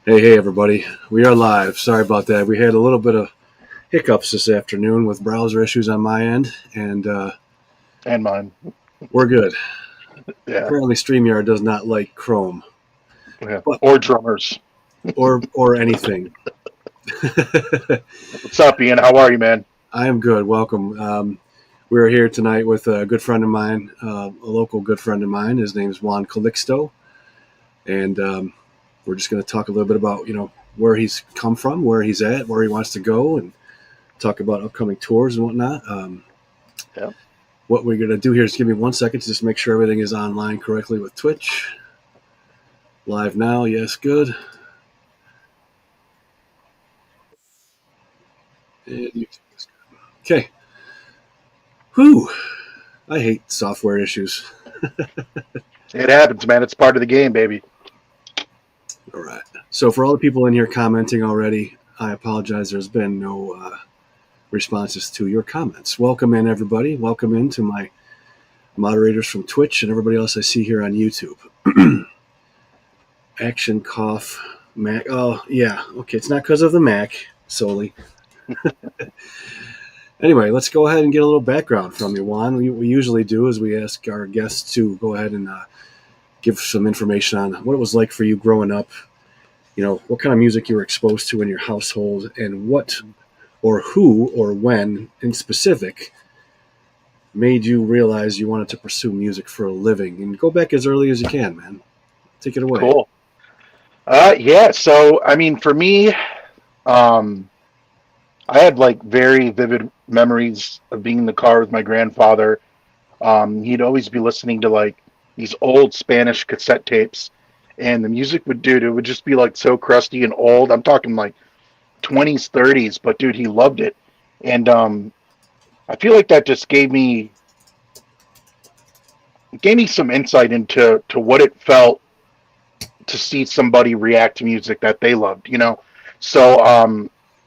Hey, everybody. We are live. Sorry about that. We had a little bit of hiccups this afternoon with browser issues on my end, and And mine. we're good. Yeah, Apparently, StreamYard does not like Chrome, yeah. but Or drummers. or anything. What's up, Ian? How are you, man? I am good. Welcome. We're here tonight with a good friend of mine, a local good friend of mine. His name is Juan Calixto, and we're just going to talk a little bit about where he's come from, where he's at, where he wants to go, and talk about upcoming tours and whatnot. Yeah. What we're going to do here is give me 1 second to just make sure everything is online correctly with Twitch. Live now, yes, good. And YouTube is good. Okay. Whew. I hate software issues. It happens, man. It's part of the game, baby. All right. So for all the people in here commenting already, I apologize. There's been no responses to your comments. Welcome in, everybody. Welcome in to my moderators from Twitch and everybody else I see here on YouTube. Action cough Mac. Oh yeah, okay. It's not because of the Mac solely. Anyway, let's go ahead and get a little background from you, Juan. We usually do is we ask our guests to go ahead and give some information on what it was like for you growing up. What kind of music you were exposed to in your household, and what or who or when in specific made you realize you wanted to pursue music for a living. And go back as early as you can, man. Take it away. Cool. Yeah. So, I mean, for me, um, I had like very vivid memories of being in the car with my grandfather. He'd always be listening to like these old Spanish cassette tapes, and the music it would just be like so crusty and old. I'm talking like 20s, 30s, but dude, he loved it. And I feel like that just gave me some insight into what it felt to see somebody react to music that they loved. So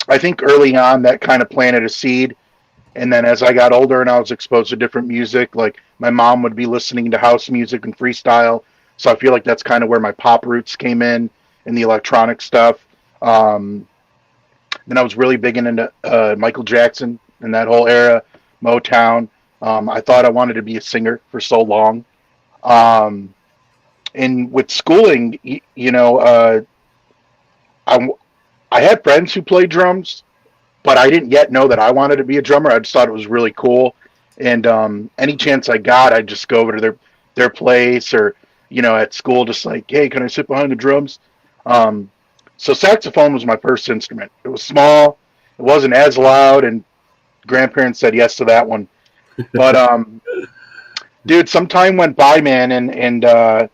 I think early on that kind of planted a seed. And then as I got older and I was exposed to different music, like my mom would be listening to house music and freestyle. So I feel like that's kind of where my pop roots came in and the electronic stuff. Um, then I was really big into Michael Jackson and that whole era, Motown. I thought I wanted to be a singer for so long. Um, and with schooling, I I had friends who played drums, but I didn't yet know that I wanted to be a drummer. I just thought it was really cool, and any chance I got, I'd just go over to their place or at school, just like, hey, can I sit behind the drums? Um, so saxophone was my first instrument. It was small, it wasn't as loud, and grandparents said yes to that one. But dude, some time went by, man, and I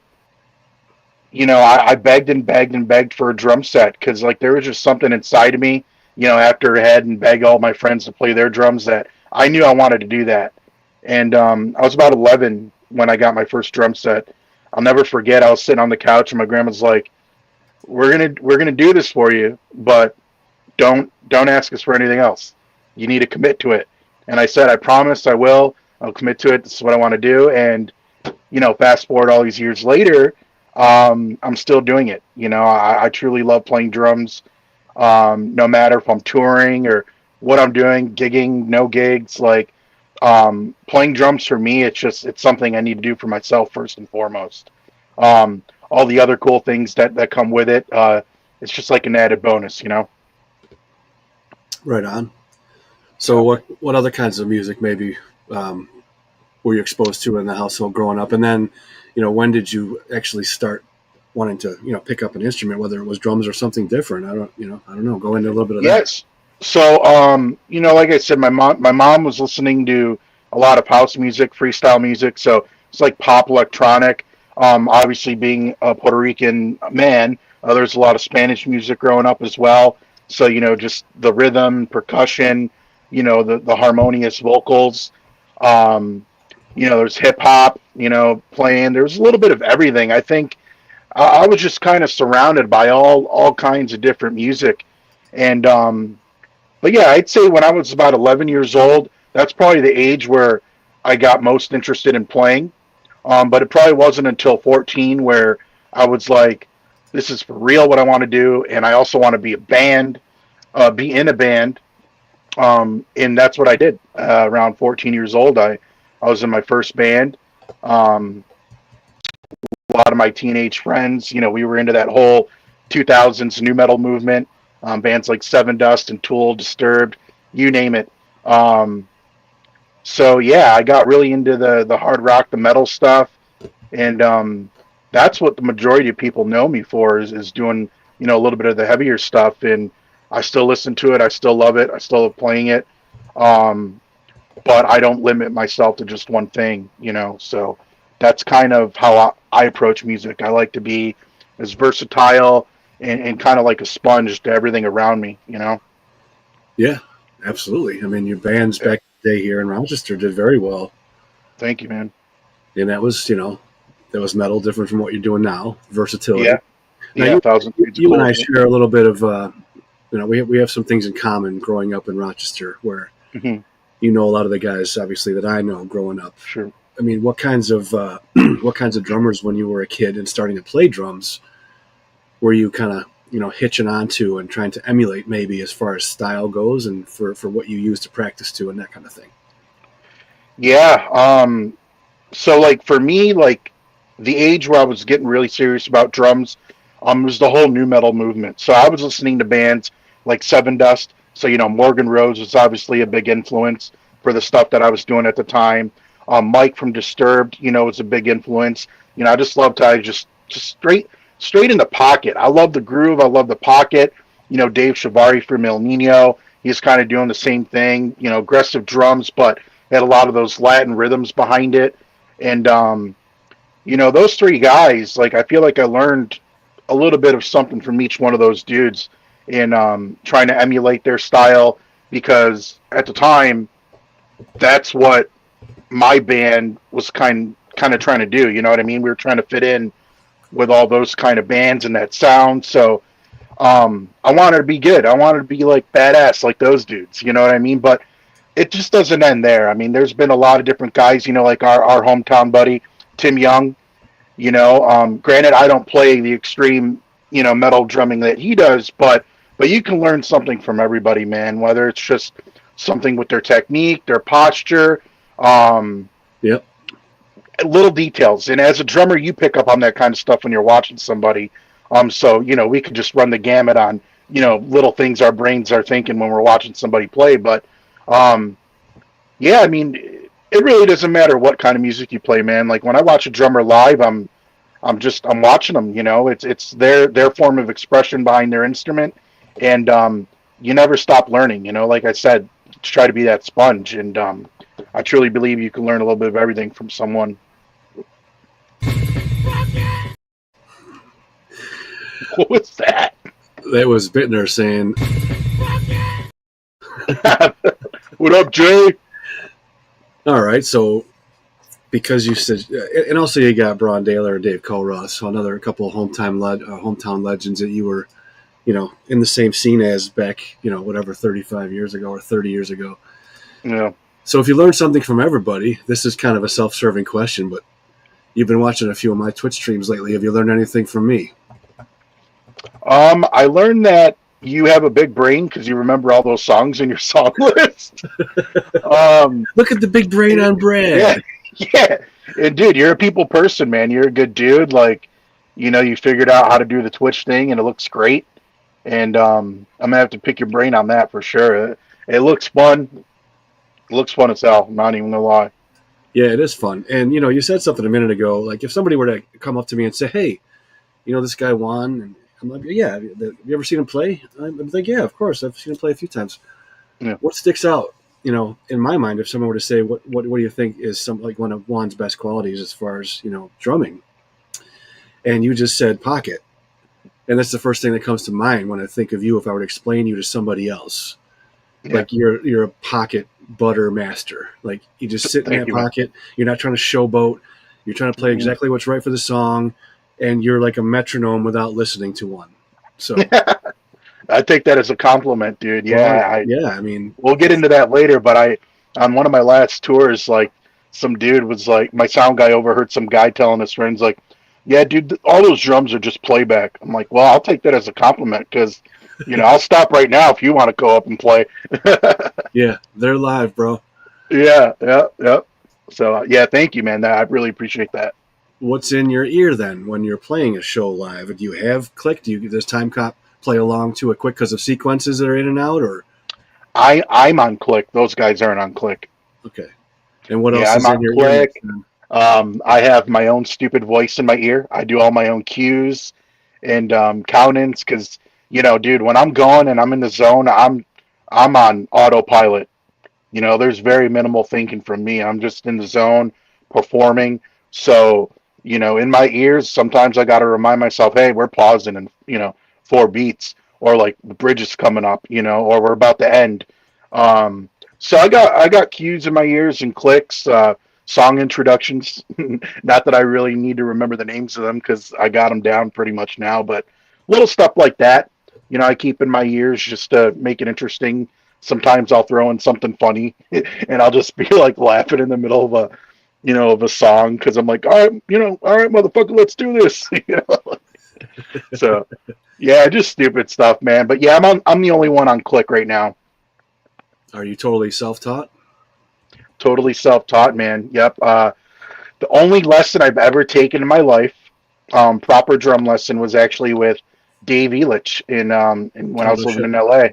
begged and begged and begged for a drum set because like there was just something inside of me, after I had and begged all my friends to play their drums that I knew I wanted to do that. And I was about 11 when I got my first drum set. I'll never forget. I was sitting on the couch and my grandma's like, "We're gonna do this for you, but don't ask us for anything else. You need to commit to it." And I said, "I promise, I will. I'll commit to it. This is what I want to do." And fast forward all these years later, I'm still doing it. I truly love playing drums. No matter if I'm touring or what I'm doing, gigging, no gigs, like playing drums for me, it's something I need to do for myself first and foremost. All the other cool things that come with it, it's just like an added bonus. Right on. So Yeah. what other kinds of music maybe were you exposed to in the household growing up? And then, when did you actually start wanting to, pick up an instrument, whether it was drums or something different? I don't know. Go into a little bit of that. Yes. So, like I said, my mom was listening to a lot of house music, freestyle music. So it's like pop electronic. Obviously, being a Puerto Rican man, there's a lot of Spanish music growing up as well. So just the rhythm, percussion, the harmonious vocals. Um, there's hip hop, playing. There's a little bit of everything. I think I was just kind of surrounded by all kinds of different music, and but yeah, I'd say when I was about 11 years old, that's probably the age where I got most interested in playing. But it probably wasn't until 14 where I was like, this is for real what I want to do, and I also want to be a band, be in a band. And that's what I did. Around 14 years old, I was in my first band. Um, a lot of my teenage friends, we were into that whole 2000s new metal movement. Bands like Seven Dust and Tool, Disturbed, you name it. Um, so yeah, I got really into the hard rock, the metal stuff, and that's what the majority of people know me for is doing a little bit of the heavier stuff. And I still listen to it. I still love it. I still love playing it. Um, but I don't limit myself to just one thing. So that's kind of how I approach music. I like to be as versatile and kind of like a sponge to everything around me. Yeah, absolutely. I mean, your bands Yeah. back in the day here in Rochester did very well, Thank you, man. and that was metal, different from what you're doing now. Versatility. Yeah. Now, Yeah. Thousand Shades of you and I Cold. share a little bit of, we have some things in common growing up in Rochester, where Hmm. you know a lot of the guys, obviously, that I know growing up. Sure. I mean, what kinds of what kinds of drummers when you were a kid and starting to play drums were you kind of hitching onto and trying to emulate maybe as far as style goes and for what you use to practice to and that kind of thing? Yeah. So like for me, like the age where I was getting really serious about drums, was the whole new metal movement. So I was listening to bands like Seven Dust. So Morgan Rose was obviously a big influence for the stuff that I was doing at the time. Mike from Disturbed, was a big influence. I just loved how I just straight in the pocket. I love the groove. I love the pocket. Dave Shavari from El Nino, he's kind of doing the same thing. Aggressive drums, but had a lot of those Latin rhythms behind it. And those three guys, like I feel like I learned a little bit of something from each one of those dudes in trying to emulate their style because at the time that's what my band was kind of trying to do. You know what I mean? We were trying to fit in with all those kind of bands and that sound. So I wanted to be good. I wanted to be like badass like those dudes. You know what I mean? But it just doesn't end there. I mean, there's been a lot of different guys, like our hometown buddy, Tim Yeung. Granted, I don't play the extreme, metal drumming that he does, but you can learn something from everybody, man. Whether it's just something with their technique, their posture, um, Yep. little details. And as a drummer, you pick up on that kind of stuff when you're watching somebody. So we could just run the gamut on little things our brains are thinking when we're watching somebody play, but um, yeah, I mean, it really doesn't matter what kind of music you play, man. Like when I watch a drummer live, I'm watching them. It's their form of expression behind their instrument, and you never stop learning. Like I said, try to be that sponge, and I truly believe you can learn a little bit of everything from someone. What was that? That was Bittner saying, What up, Jay? all right, so because you said, and also you got Braun Daler or Dave Colruss, so another couple of hometown legends that you were, in the same scene as back, whatever, 35 years ago or 30 years ago. Yeah. So if you learn something from everybody, this is kind of a self-serving question, but you've been watching a few of my Twitch streams lately. Have you learned anything from me? I learned that you have a big brain because you remember all those songs in your song list. um, Look at the big brain on yeah, Brad. yeah. And dude, you're a people person, man. You're a good dude. Like, you figured out how to do the Twitch thing, and it looks great. And I'm gonna have to pick your brain on that for sure. It looks fun. It looks fun as hell. I'm not even gonna lie. Yeah, it is fun. And, you said something a minute ago. Like, if somebody were to come up to me and say, hey, this guy Juan, and I'm like, yeah, have you ever seen him play? I'm like, yeah, of course. I've seen him play a few times. Yeah. What sticks out, in my mind, if someone were to say, what do you think is like one of Juan's best qualities as far as, drumming? And you just said pocket. And that's the first thing that comes to mind when I think of you if I were to explain you to somebody else. Yeah. Like you're a pocket butter master. Like you just sit in Thank that you, man. pocket. You're not trying to showboat. You're trying to play exactly what's right for the song. And you're like a metronome without listening to one. So I take that as a compliment, dude. Yeah, yeah, I mean, we'll get into that later, but on one of my last tours, like some dude was like, my sound guy overheard some guy telling his friends like, Yeah, dude, all those drums are just playback. I'm like, well, I'll take that as a compliment because, I'll stop right now if you want to go up and play. Yeah, they're live, bro. Yeah, yeah, yeah. So, yeah, thank you, man. That I really appreciate that. What's in your ear then when you're playing a show live? Do you have click? Does Time Cop play along to it quick because of sequences that are in and out, or I'm on Click. Those guys aren't on Click. okay? And what Yeah, else I'm is in on your ear mix Click. then? I have my own stupid voice in my ear. I do all my own cues and count-ins because, dude, when I'm going and I'm in the zone, I'm on autopilot. There's very minimal thinking from me. I'm just in the zone performing. So, in my ears, sometimes I got to remind myself, hey, we're pausing in, 4 beats, or like the bridge is coming up, or we're about to end. So I got cues in my ears and clicks, song introductions. Not that I really need to remember the names of them because I got them down pretty much now, but little stuff like that, I keep in my ears just to make it interesting. Sometimes I'll throw in something funny and I'll just be like laughing in the middle of a song because I'm like, all right, motherfucker, let's do this. So yeah, just stupid stuff, man. But yeah, I'm the only one on Click right now. Are you totally self-taught? Totally self-taught, man. Yep. The only lesson I've ever taken in my life, proper drum lesson, was actually with Dave Elich in when I Oh, was no living shit. in LA.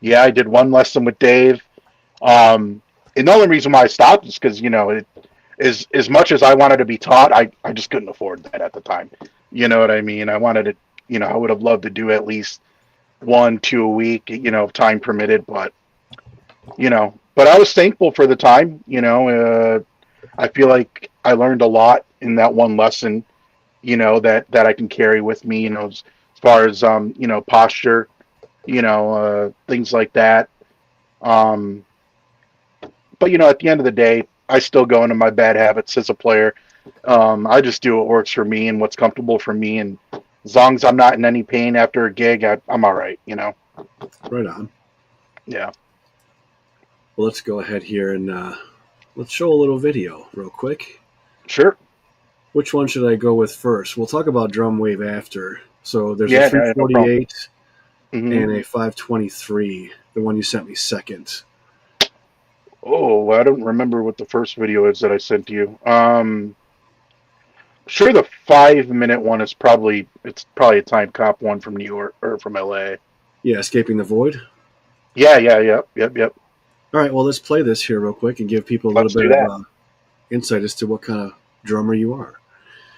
Yeah, I did one lesson with Dave. And the only reason why I stopped is because it is as much as I wanted to be taught, I just couldn't afford that at the time. You know what I mean? I wanted to, I would have loved to do at least one, two a week, if time permitted. But I was thankful for the time. I feel like I learned a lot in that one lesson. That I can carry with me. As far as posture, things like that. Um, but at the end of the day, I still go into my bad habits as a player. I just do what works for me and what's comfortable for me, and as long as I'm not in any pain after a gig, I'm all right. Right on. Yeah. Well, let's go ahead here and let's show a little video real quick. Sure. Which one should I go with first? We'll talk about drum wave after. So there's Yeah. a No problem. 348 Hmm. and a 523, the one you sent me second. Oh, I don't remember what the first video is that I sent to you. Sure, the 5 minute one is probably a time cop one from New York or from LA. Yeah, Escaping the Void. Yeah, yeah, yep. All right, well, let's play this here real quick and give people a little Let's bit do of that. insight as to what kind of drummer you are.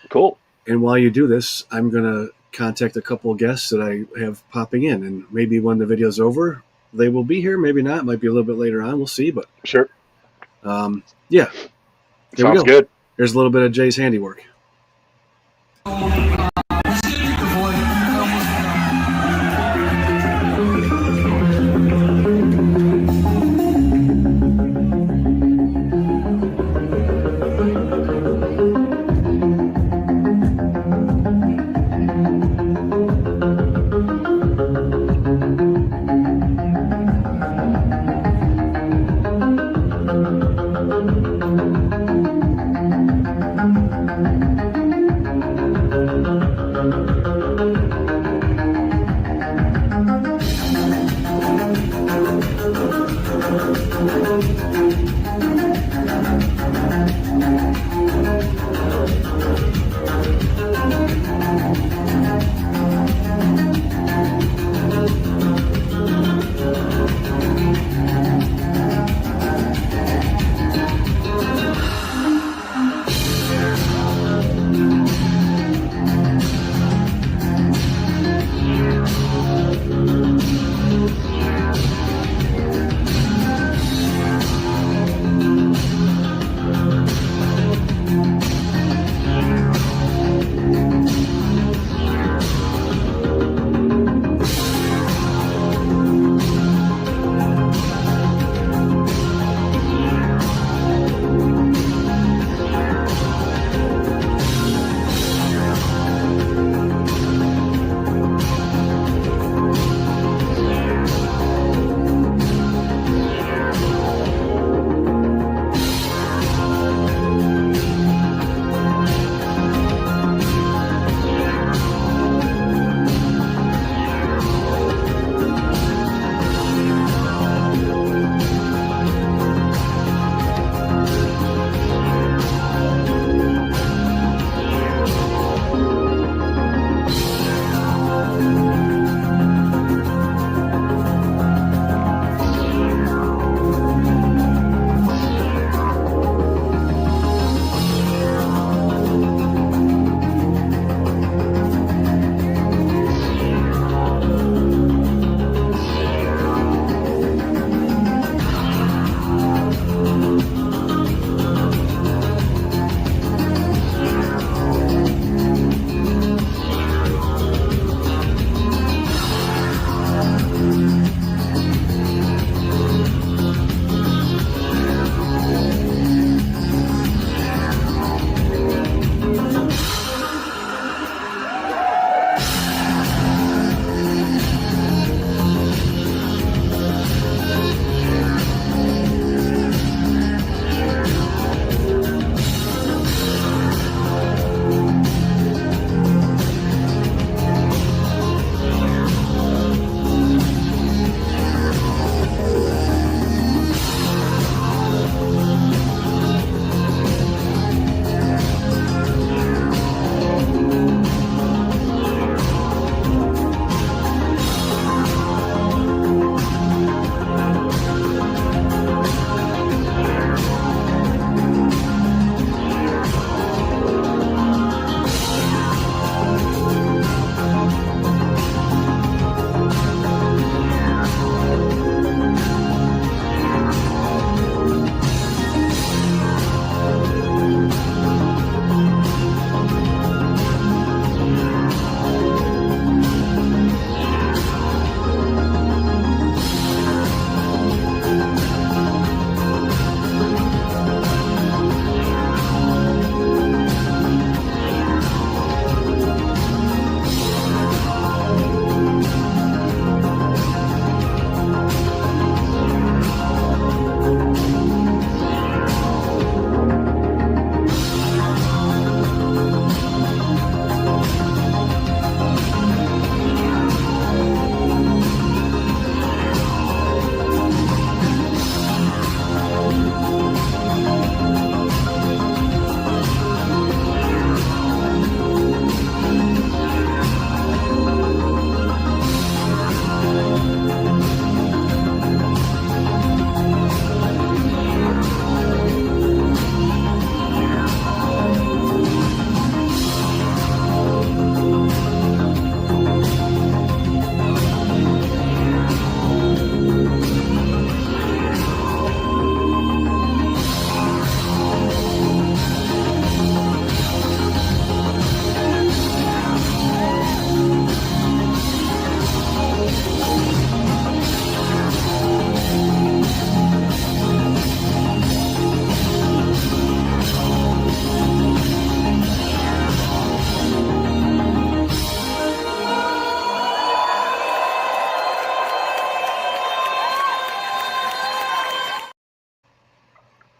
Cool. And while you do this, I'm going to contact a couple of guests that I have popping in. And maybe when the video's over, they will be here. Maybe not. It might be a little bit later on. We'll see. But Sure. yeah, here we Sounds go. good. Here's a little bit of Jay's handiwork.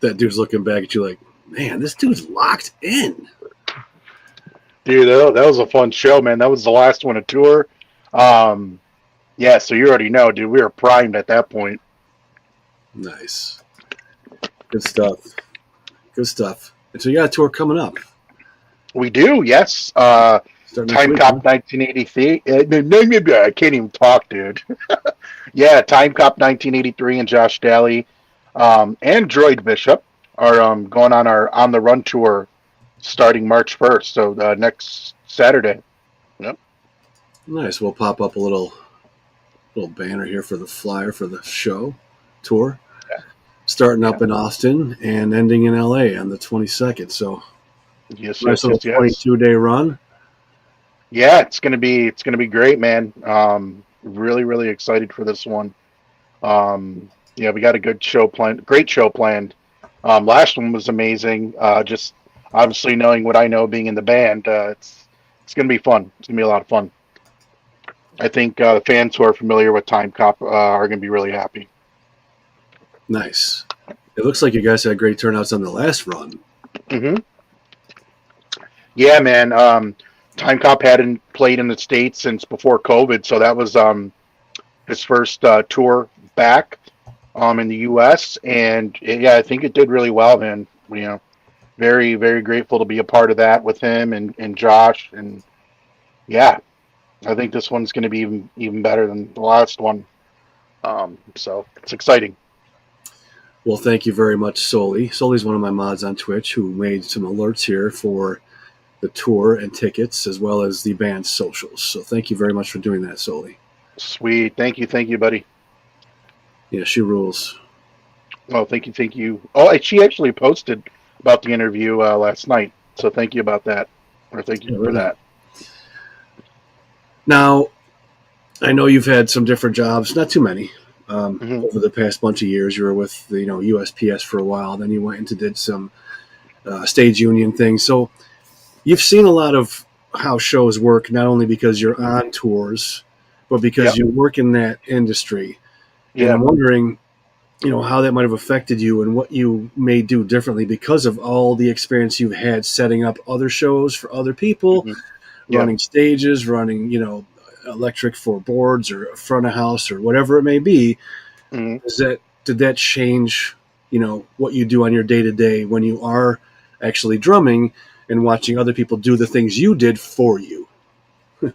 that dude's looking back at you like, man, this dude's locked in. Dude, that was a fun show, man. That was the last one to tour. Yeah, so you already know, dude. We were primed at that point. Nice. Good stuff. Good stuff. And so you got a tour coming up. We do, yes. Time Cop 1983. I can't even talk, dude. Yeah, Time Cop 1983 and Josh Daly and Droid Bishop are going on our On the Run tour starting March 1st, so next Saturday. Yep. Nice. We'll pop up a little banner here for the flyer for the show tour. Yeah. Starting up in Austin and ending in LA on the 22nd. So yes, nice little 22-day run. Yeah, it's gonna be great, man. Really, really excited for this one. Yeah, we got a good show planned, great show planned. Last one was amazing. Just obviously knowing what I know, being in the band, it's gonna be fun. It's gonna be a lot of fun. I think the fans who are familiar with Time Cop are gonna be really happy. Nice. It looks like you guys had great turnouts on the last run. Mm-hmm. Yeah, man. Time Cop hadn't played in the States since before COVID, so that was his first tour back in the U.S. And yeah, I think it did really well, man. You know, very, very grateful to be a part of that with him and Josh. And yeah, I think this one's going to be even better than the last one. So it's exciting. Well, thank you very much, Soli. Soli's one of my mods on Twitch who made some alerts here for the tour and tickets, as well as the band's socials. So thank you very much for doing that, Soli. Sweet. Thank you, buddy. Yeah, she rules. Oh, thank you. Oh, she actually posted about the interview last night. So thank you about that. Or thank you for that. Now, I know you've had some different jobs, not too many, over the past bunch of years. You were with the USPS for a while. Then you went into did some stage union things. So you've seen a lot of how shows work, not only because you're on tours, but because you work in that industry. Yeah. And I'm wondering, how that might have affected you and what you may do differently because of all the experience you've had setting up other shows for other people, running stages, running, electric for boards or front of house or whatever it may be. Did that change, what you do on your day-to-day when you are actually drumming and watching other people do the things you did for you? I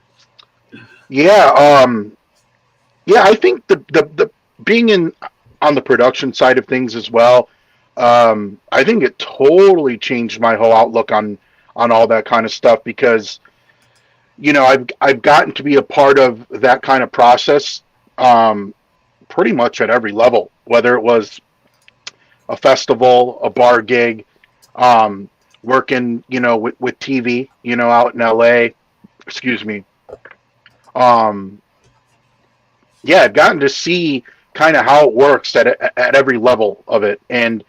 think the being on the production side of things as well, I think it totally changed my whole outlook on all that kind of stuff because I've gotten to be a part of that kind of process pretty much at every level, whether it was a festival, a bar gig, working, with TV, out in LA, excuse me. I've gotten to see kind of how it works at every level of it. And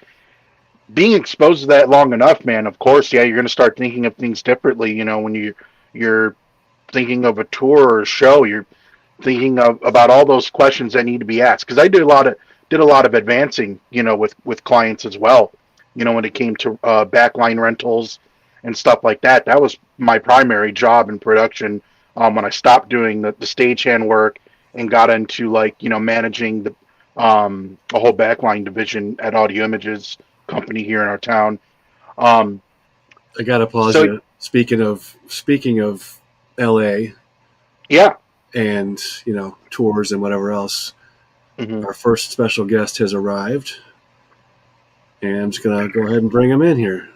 being exposed to that long enough, man, of course, you're going to start thinking of things differently. When you're thinking of a tour or a show, you're thinking about all those questions that need to be asked. Because I did a lot of advancing, with clients as well. When it came to backline rentals and stuff like that. That was my primary job in production when I stopped doing the stagehand work and got into managing the a whole backline division at Audio Images company here in our town. I gotta pause you. Speaking of LA, and tours and whatever else, our first special guest has arrived. And I'm just going to go ahead and bring him in here.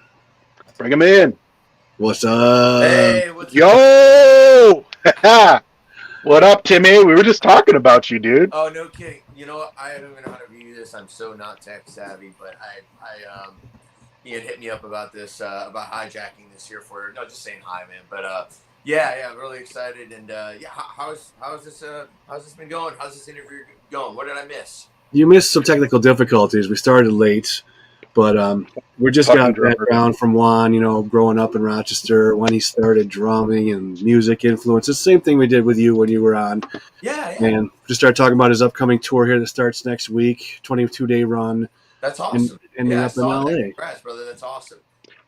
Bring him in. What's up? Hey, what's Yo! What up, Timmy? We were just talking about you, dude. Oh, no kidding. I don't even know how to view this. I'm so not tech savvy, but Ian hit me up about this, about hijacking this here for you. No, just saying hi, man. But I'm really excited. And how's this been going? How's this interview going? What did I miss? You missed some technical difficulties. We started late. But we just got background from Juan, growing up in Rochester, when he started drumming and music influences. Same thing we did with you when you were on. Yeah. And just started talking about his upcoming tour here that starts next week, 22-day run. That's awesome. ending Yeah, I up in saw that. LA. Congrats, brother. That's awesome.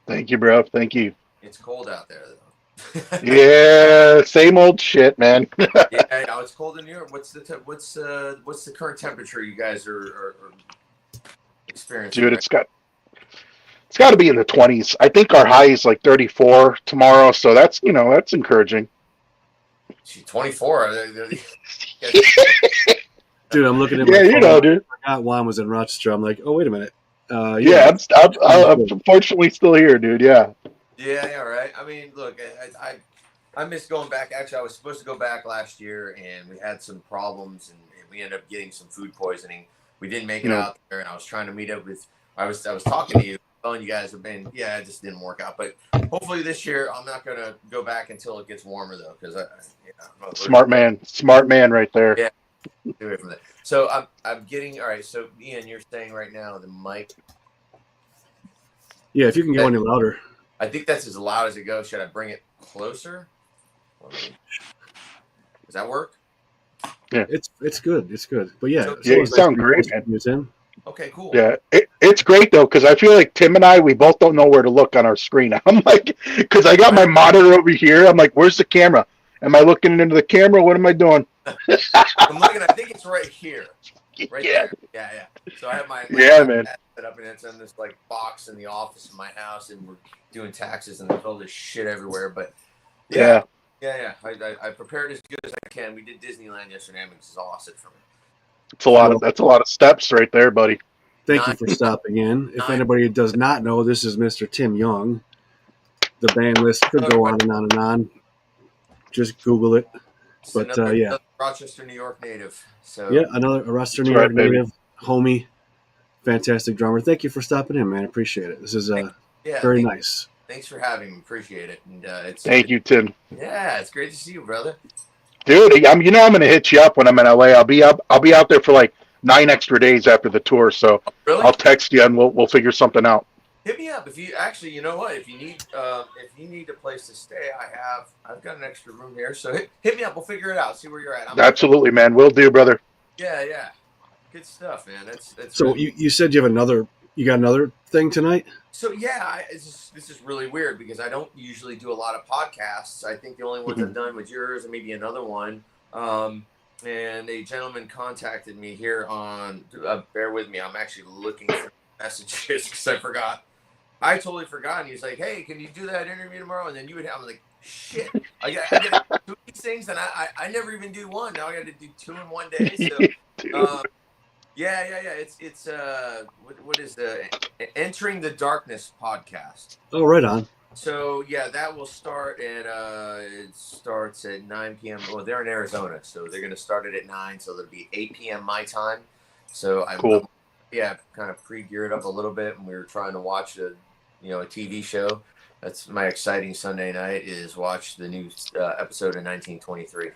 Thank you, bro. Thank you. It's cold out there, though. Yeah, same old shit, man. Yeah, it's cold in New York. What's the current temperature you guys are experiencing Dude, right it's got to be in the 20s. I think our high is like 34 tomorrow, so that's encouraging. now? 24. Dude, I'm looking at Yeah, my phone. dude. I forgot Juan was in Rochester. I'm like, oh, wait a minute. Yeah, I'm unfortunately still here, dude. Yeah. Yeah, right. I mean, look, I miss going back. Actually, I was supposed to go back last year, and we had some problems, and we ended up getting some food poisoning. We didn't make it out there, and I was trying to meet up with. I was talking to you, telling you guys have been. Yeah, it just didn't work out. But hopefully this year, I'm not gonna go back until it gets warmer though, because Smart man, right there. Yeah, away from that. So I'm getting all right. So Ian, you're saying right now the mic. Yeah, if you can go any louder. I think that's as loud as it goes. Should I bring it closer? Does that work? Yeah, it's good. It's good. But yeah, you sound great, man. Tim. Okay, cool. Yeah, it's great though, because I feel like Tim and we both don't know where to look on our screen. I'm like, because I got my monitor over here. I'm like, where's the camera? Am I looking into the camera? What am I doing? I'm looking. I think it's right here. Right there. Yeah. So I have my man set up, and it's in this like box in the office in my house, and we're doing taxes, and there's all this shit everywhere. But yeah. I prepared as good as I can. We did Disneyland yesterday, and it's exhausted for me. That's a lot of steps right there, buddy. Thank you for stopping in. If anybody does not know, this is Mr. Tim Yeung. The band list could go on and on and on. Just Google it. But yeah, Rochester, New York native. So yeah, another Rochester, New York native, homie, fantastic drummer. Thank you for stopping in, man. Appreciate it. This is very nice. Thanks for having me. Appreciate it. And thank you, Tim. Yeah, it's great to see you, brother. Dude, I'm gonna hit you up when I'm in LA. I'll be out there for like 9 extra days after the tour, so I'll text you and we'll figure something out. Hit me up if you actually. You know what? If you need a place to stay, I've got an extra room here. So hit me up. We'll figure it out. See where you're at. Absolutely, man. We'll do, brother. Yeah. Good stuff, man. That's so really... you said you got another thing tonight? So yeah, this is really weird because I don't usually do a lot of podcasts. I think the only ones I've done was yours and maybe another one. And a gentleman contacted me here on. Bear with me. I'm actually looking for messages because I forgot. I totally forgot. And he's like, "Hey, can you do that interview tomorrow?" And then you would have. I'm like, "Shit, I got to do these things, and I never even do one. Now I got to do 2 in one day." So, yeah. It's what is the Entering the Darkness podcast? Oh, right on. So yeah, that will start at it starts at 9 p.m. Well, they're in Arizona, so they're gonna start it at 9, so it'll be 8 p.m. my time. So I'm kind of pre-geared up a little bit, and we were trying to watch a TV show. That's my exciting Sunday night is watch the new episode of 1923.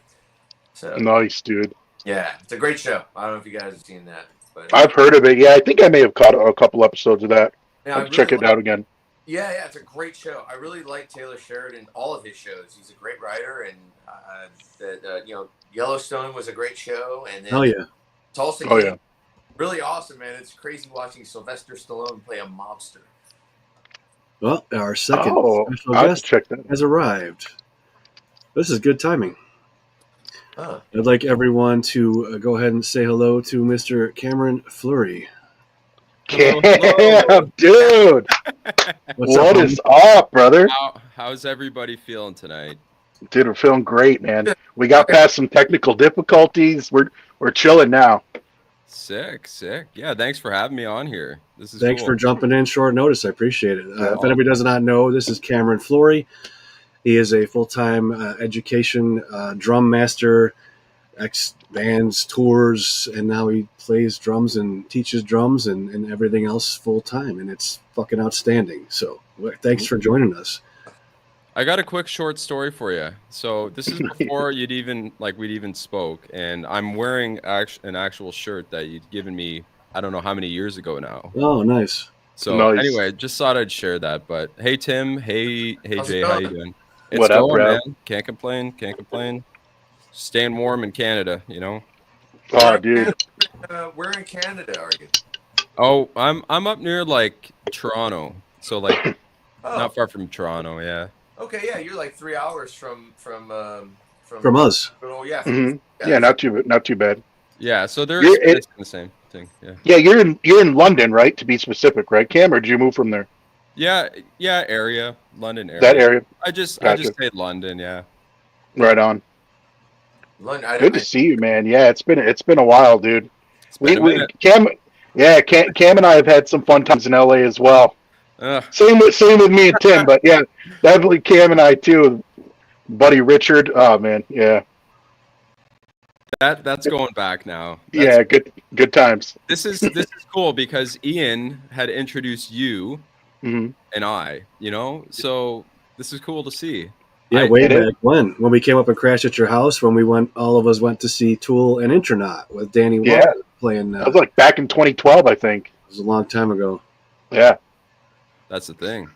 So nice, dude. Yeah, it's a great show. I don't know if you guys have seen that, but I've heard of it. Yeah, I think I may have caught a couple episodes of that. Yeah, I'll check it out again. Yeah, it's a great show. I really like Taylor Sheridan, all of his shows. He's a great writer, and Yellowstone was a great show, and then Tulsa King, really awesome, man. It's crazy watching Sylvester Stallone play a mobster. Well, our second special guest has arrived. This is good timing. I'd like everyone to go ahead and say hello to Mr. Cameron Fleury. Cam, dude. What is up, brother? How's everybody feeling tonight? Dude, we're feeling great, man. We got past some technical difficulties. We're chilling now. Sick. Yeah, thanks for having me on here. This is Thanks for jumping in short notice. I appreciate it. If anybody does not know, this is Cameron Fleury. He is a full-time education drum master, bands, tours, and now he plays drums and teaches drums and everything else full-time, and it's fucking outstanding. So thanks for joining us. I got a quick short story for you. So this is before we'd even spoke, and I'm wearing an actual shirt that you'd given me, I don't know how many years ago now. Oh, nice. So anyway, just thought I'd share that. But hey, Tim. Hey, Jay. How you doing? It's what going, up, bro? Man. Can't complain. Staying warm in Canada, Oh, dude. Where in Canada are you? Oh, I'm up near like Toronto, so like Oh, not far from Toronto. Yeah. okay, yeah, you're like 3 hours From us. oh yeah, Hmm. yeah, Yeah, that's not too bad. Yeah, so they're You're it, experiencing the same thing. Yeah. yeah, you're in London, right? To be specific, right, Cam? Or did you move from there? Yeah, yeah, area, London That area. area. I just Gotcha. stayed London, yeah. Right on. London. Good to see you, man. Yeah, it's been a while, dude. It's been We a we minute. Cam, yeah, Cam and I have had some fun times in LA as well. Ugh, Same with me and Tim, but yeah, definitely Cam and I too. Buddy Richard. Oh man, yeah, that's going back now. That's yeah, good times. this is cool because Ian had introduced you Hmm. and I, you know? So this is cool to see. Yeah, I way It is. back when we came up and crashed at your house when we went, all of us went to see Tool and Intronaut with Danny Yeah, Walker playing. that was like back in 2012, I think. It was a long time ago. Yeah, that's the thing.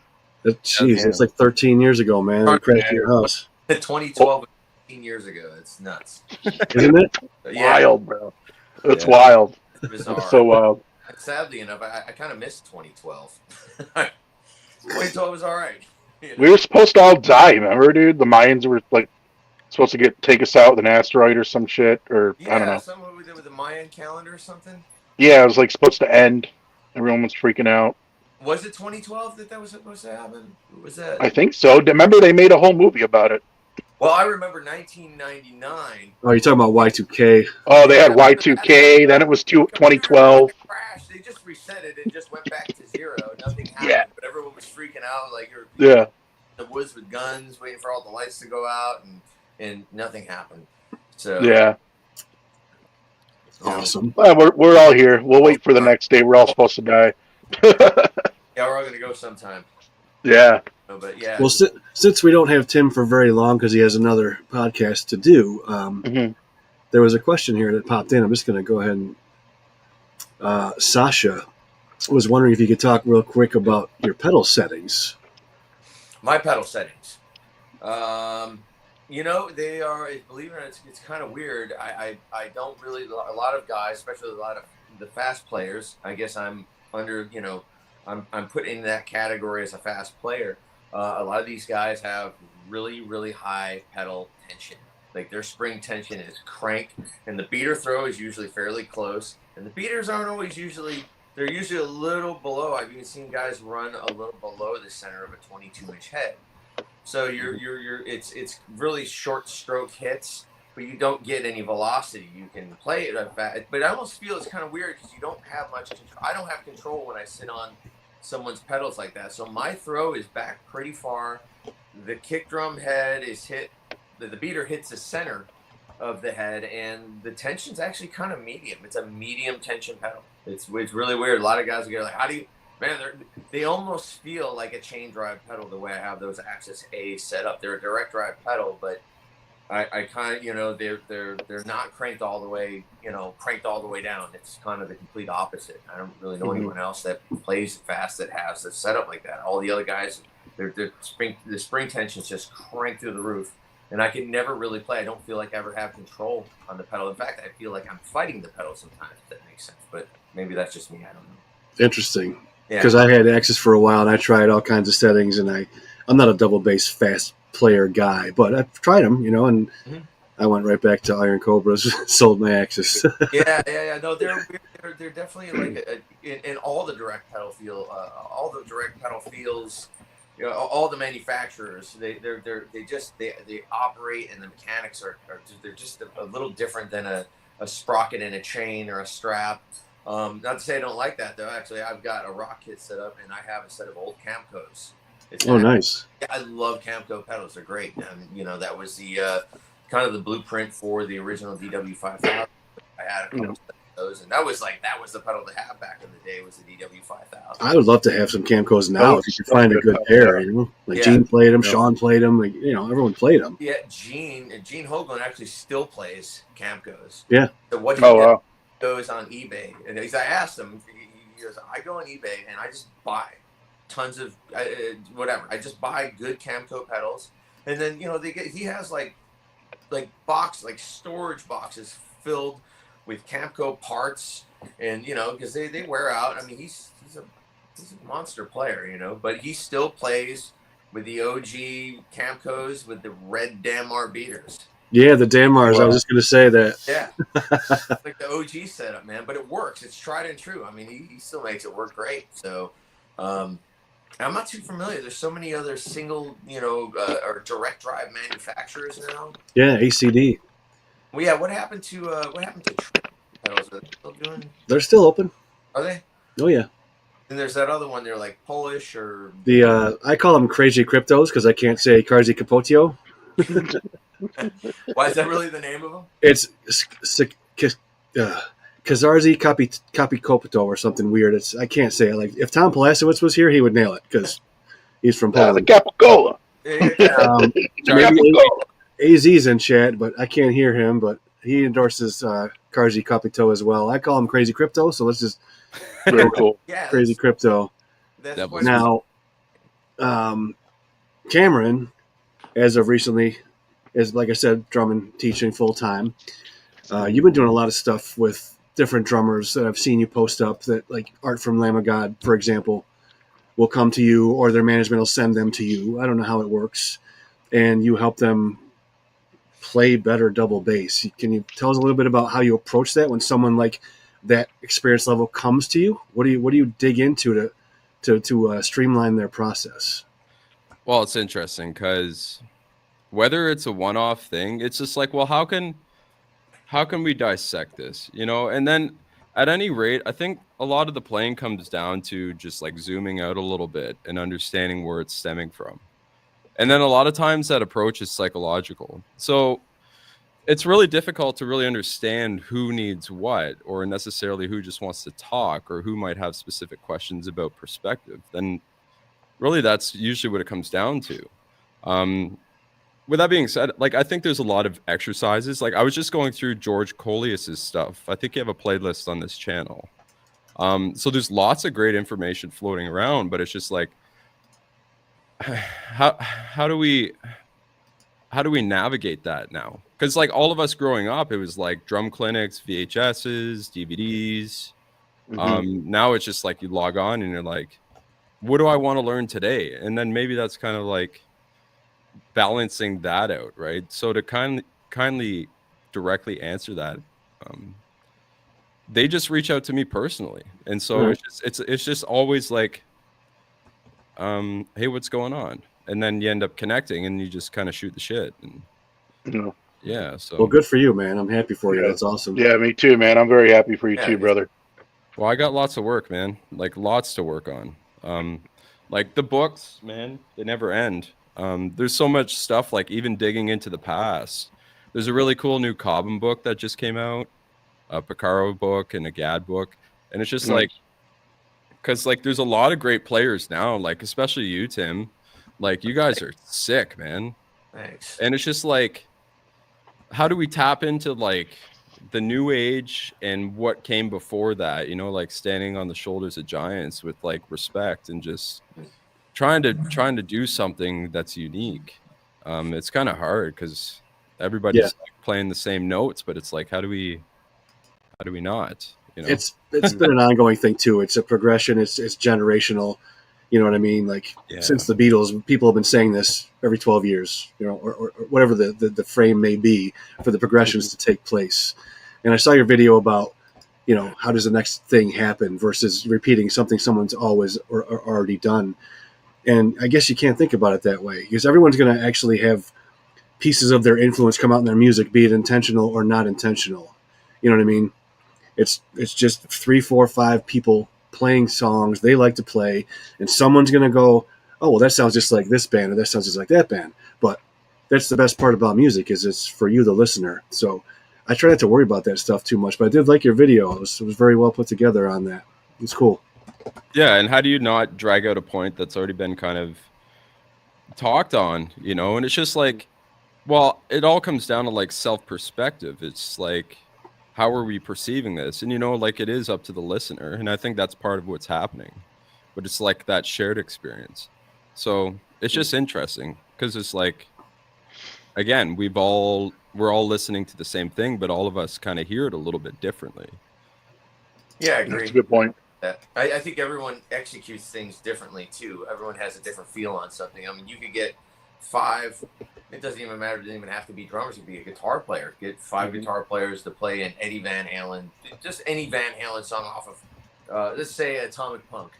Jeez, yeah. it's like 13 years ago, man. We crashed at your house, 2012, 15 years ago. It's nuts. isn't it? But yeah, Wild, bro. It's Yeah. wild. bizarre. It's so wild. Sadly enough, I kind of missed 2012. 2012 was all right. You know? We were supposed to all die, remember, dude? The Mayans were like supposed to take us out with an asteroid or some shit, or I don't Yeah, know. something we did with the Mayan calendar or something. Yeah, it was like supposed to end. Everyone was freaking out. Was it 2012 that was supposed to happen? Was that? I think so. Remember, they made a whole movie about it. Well, I remember 1999. Oh, you're talking about Y2K. Oh, they had Y2K. Then it was 2012. Crash. They just reset it and just went back to zero. Nothing happened, Yeah. but everyone was freaking out, like you're Yeah. in the woods with guns, waiting for all the lights to go out, and nothing happened. So Yeah. Awesome. Well, we're all here. We'll wait for the next day. We're all supposed to die. yeah, we're all gonna go sometime. Yeah. But yeah, Well, since we don't have Tim for very long because he has another podcast to do, Hmm. there was a question here that popped in. I'm just going to go ahead and. Sasha was wondering if you could talk real quick about your pedal settings. my pedal settings. They are. Believe it or not, it's kind of weird. I don't really. A lot of guys, especially a lot of the fast players. I guess I'm under. I'm put in that category as a fast player. A lot of these guys have really, really high pedal tension. Like their spring tension is cranked, and the beater throw is usually fairly close. And the beaters aren't always usually. They're usually a little below. I've even seen guys run a little below the center of a 22-inch head. So it's really short stroke hits, but you don't get any velocity. You can play it, but I almost feel it's kind of weird because you don't have much control. I don't have control when I sit on someone's pedals like that. So my throw is back pretty far. The kick drum head is hit. The beater hits the center of the head, and the tension's actually kind of medium. It's a medium tension pedal. It's really weird. A lot of guys get like, how do you? Man, they almost feel like a chain drive pedal the way I have those Axis A set up. They're a direct drive pedal, but I kind of, they're not cranked all the way, cranked all the way down. It's kind of the complete opposite. I don't really know anyone else that plays fast that has a setup like that. All the other guys, the spring tension's just cranked through the roof, and I can never really play. I don't feel like I ever have control on the pedal. In fact, I feel like I'm fighting the pedal sometimes. If that makes sense, but maybe that's just me. I don't know. Interesting. Yeah. Because I had Axis for a while and I tried all kinds of settings, and I'm not a double bass fast player guy, but I've tried them, and I went right back to Iron Cobras, sold my Axis. Yeah. No, they're definitely like in all the direct pedal feels, all the manufacturers they operate, and the mechanics are they're just a little different than a sprocket and a chain or a strap. Not to say I don't like that though. Actually, I've got a rock kit set up, and I have a set of old Camcos. Nice. I love Camco pedals. They're great. That was the kind of the blueprint for the original DW5000. I had a couple of those, and that was the pedal to have back in the day, was the DW5000. I would love to have some Camcos now if you could find a good pair. Gene played them, Sean played them, everyone played them. Yeah, Gene Hoagland actually still plays Camcos. Yeah. So what he did goes on eBay, and I asked him. He goes, I go on eBay and I just buy tons of whatever. I just buy good Camco pedals, and then he has like storage boxes filled with Camco parts, and because they wear out. I mean, he's a monster player, but he still plays with the OG Camcos with the red Damar beaters. Yeah, the Danmars. I was just going to say that. Yeah, like the OG setup, man. But it works. It's tried and true. I mean, he still makes it work great. So, I'm not too familiar. There's so many other single, or direct drive manufacturers now. Yeah, ACD. Well, yeah. What happened to Trent pedals? Are they still doing? They're still open. Are they? Oh yeah. And there's that other one. They're like Polish or The I call them crazy cryptos because I can't say Karzi Capotio. Why is that really the name of them? It's Kazarzi Copy Kopito or something weird. I can't say it. Like if Tom Palasowitz was here, he would nail it because he's from Poland. The Capicola. Maybe AZ's in chat, but I can't hear him. But he endorses Karzi Kopito as well. I call him Crazy Crypto, so let's just Very cool. Yeah, Crazy Crypto. That's what Now, Cameron, as of recently, is like I said, drumming, teaching full time. You've been doing a lot of stuff with different drummers that I've seen you post up. That like Art from Lamb of God, for example, will come to you, or their management will send them to you. I don't know how it works, and you help them play better double bass. Can you tell us a little bit about how you approach that when someone like that experience level comes to you? What do you dig into to streamline their process? Well, it's interesting because whether it's a one-off thing, it's just like, well, how can we dissect this, And then at any rate, I think a lot of the playing comes down to just like zooming out a little bit and understanding where it's stemming from. And then a lot of times that approach is psychological. So it's really difficult to really understand who needs what, or necessarily who just wants to talk, or who might have specific questions about perspective. Then really that's usually what it comes down to. With that being said, like I think there's a lot of exercises. Like I was just going through George Coleus's stuff. I think you have a playlist on this channel. So there's lots of great information floating around, but it's just like, how do we navigate that now? Because like all of us growing up, it was like drum clinics, VHSs, DVDs. Now it's just like you log on and you're like, what do I want to learn today? And then maybe that's kind of like balancing that out, right? So to kindly directly answer that, they just reach out to me personally, and so it's just always like, hey, what's going on? And then you end up connecting, and you just kind of shoot the shit. And yeah. So well, good for you, man. I'm happy for you. That's awesome. Yeah, me too, man. I'm very happy for you too, brother. Well, I got lots of work, man. Like lots to work on. Like the books, man, they never end. There's so much stuff, like even digging into the past. There's a really cool new Cobham book that just came out, a Picaro book and a Gad book. And it's just like, because like there's a lot of great players now, like especially you, Tim. Like you guys are sick, man. Thanks. And it's just like, how do we tap into like the new age and what came before that, like standing on the shoulders of giants with like respect and just trying to do something that's unique. It's kind of hard because everybody's like playing the same notes, but it's like, how do we not? It's been an ongoing thing too. It's a progression. It's generational. You know what I mean? Like since the Beatles, people have been saying this every 12 years, or whatever the frame may be for the progressions to take place. And I saw your video about, how does the next thing happen versus repeating something someone's always or already done. And I guess you can't think about it that way because everyone's going to actually have pieces of their influence come out in their music, be it intentional or not intentional. You know what I mean? It's just 3, 4, 5 people playing songs they like to play, and someone's going to go, oh, well, that sounds just like this band, or that sounds just like that band. But that's the best part about music is it's for you, the listener. So I try not to worry about that stuff too much, but I did like your video. It was very well put together on that. It's cool. Yeah, and how do you not drag out a point that's already been kind of talked on, And it's just like, well, it all comes down to like self-perspective. It's like, how are we perceiving this? And, like it is up to the listener. And I think that's part of what's happening. But it's like that shared experience. So it's just interesting because it's like, again, we've all we're all listening to the same thing, but all of us kind of hear it a little bit differently. Yeah, I agree. That's a good point. I think everyone executes things differently too. Everyone has a different feel on something. I mean, you could get 5. It doesn't even matter. It doesn't even have to be drummers. You could be a guitar player. Get 5 guitar players to play an Eddie Van Halen, just any Van Halen song off of, let's say, Atomic Punk.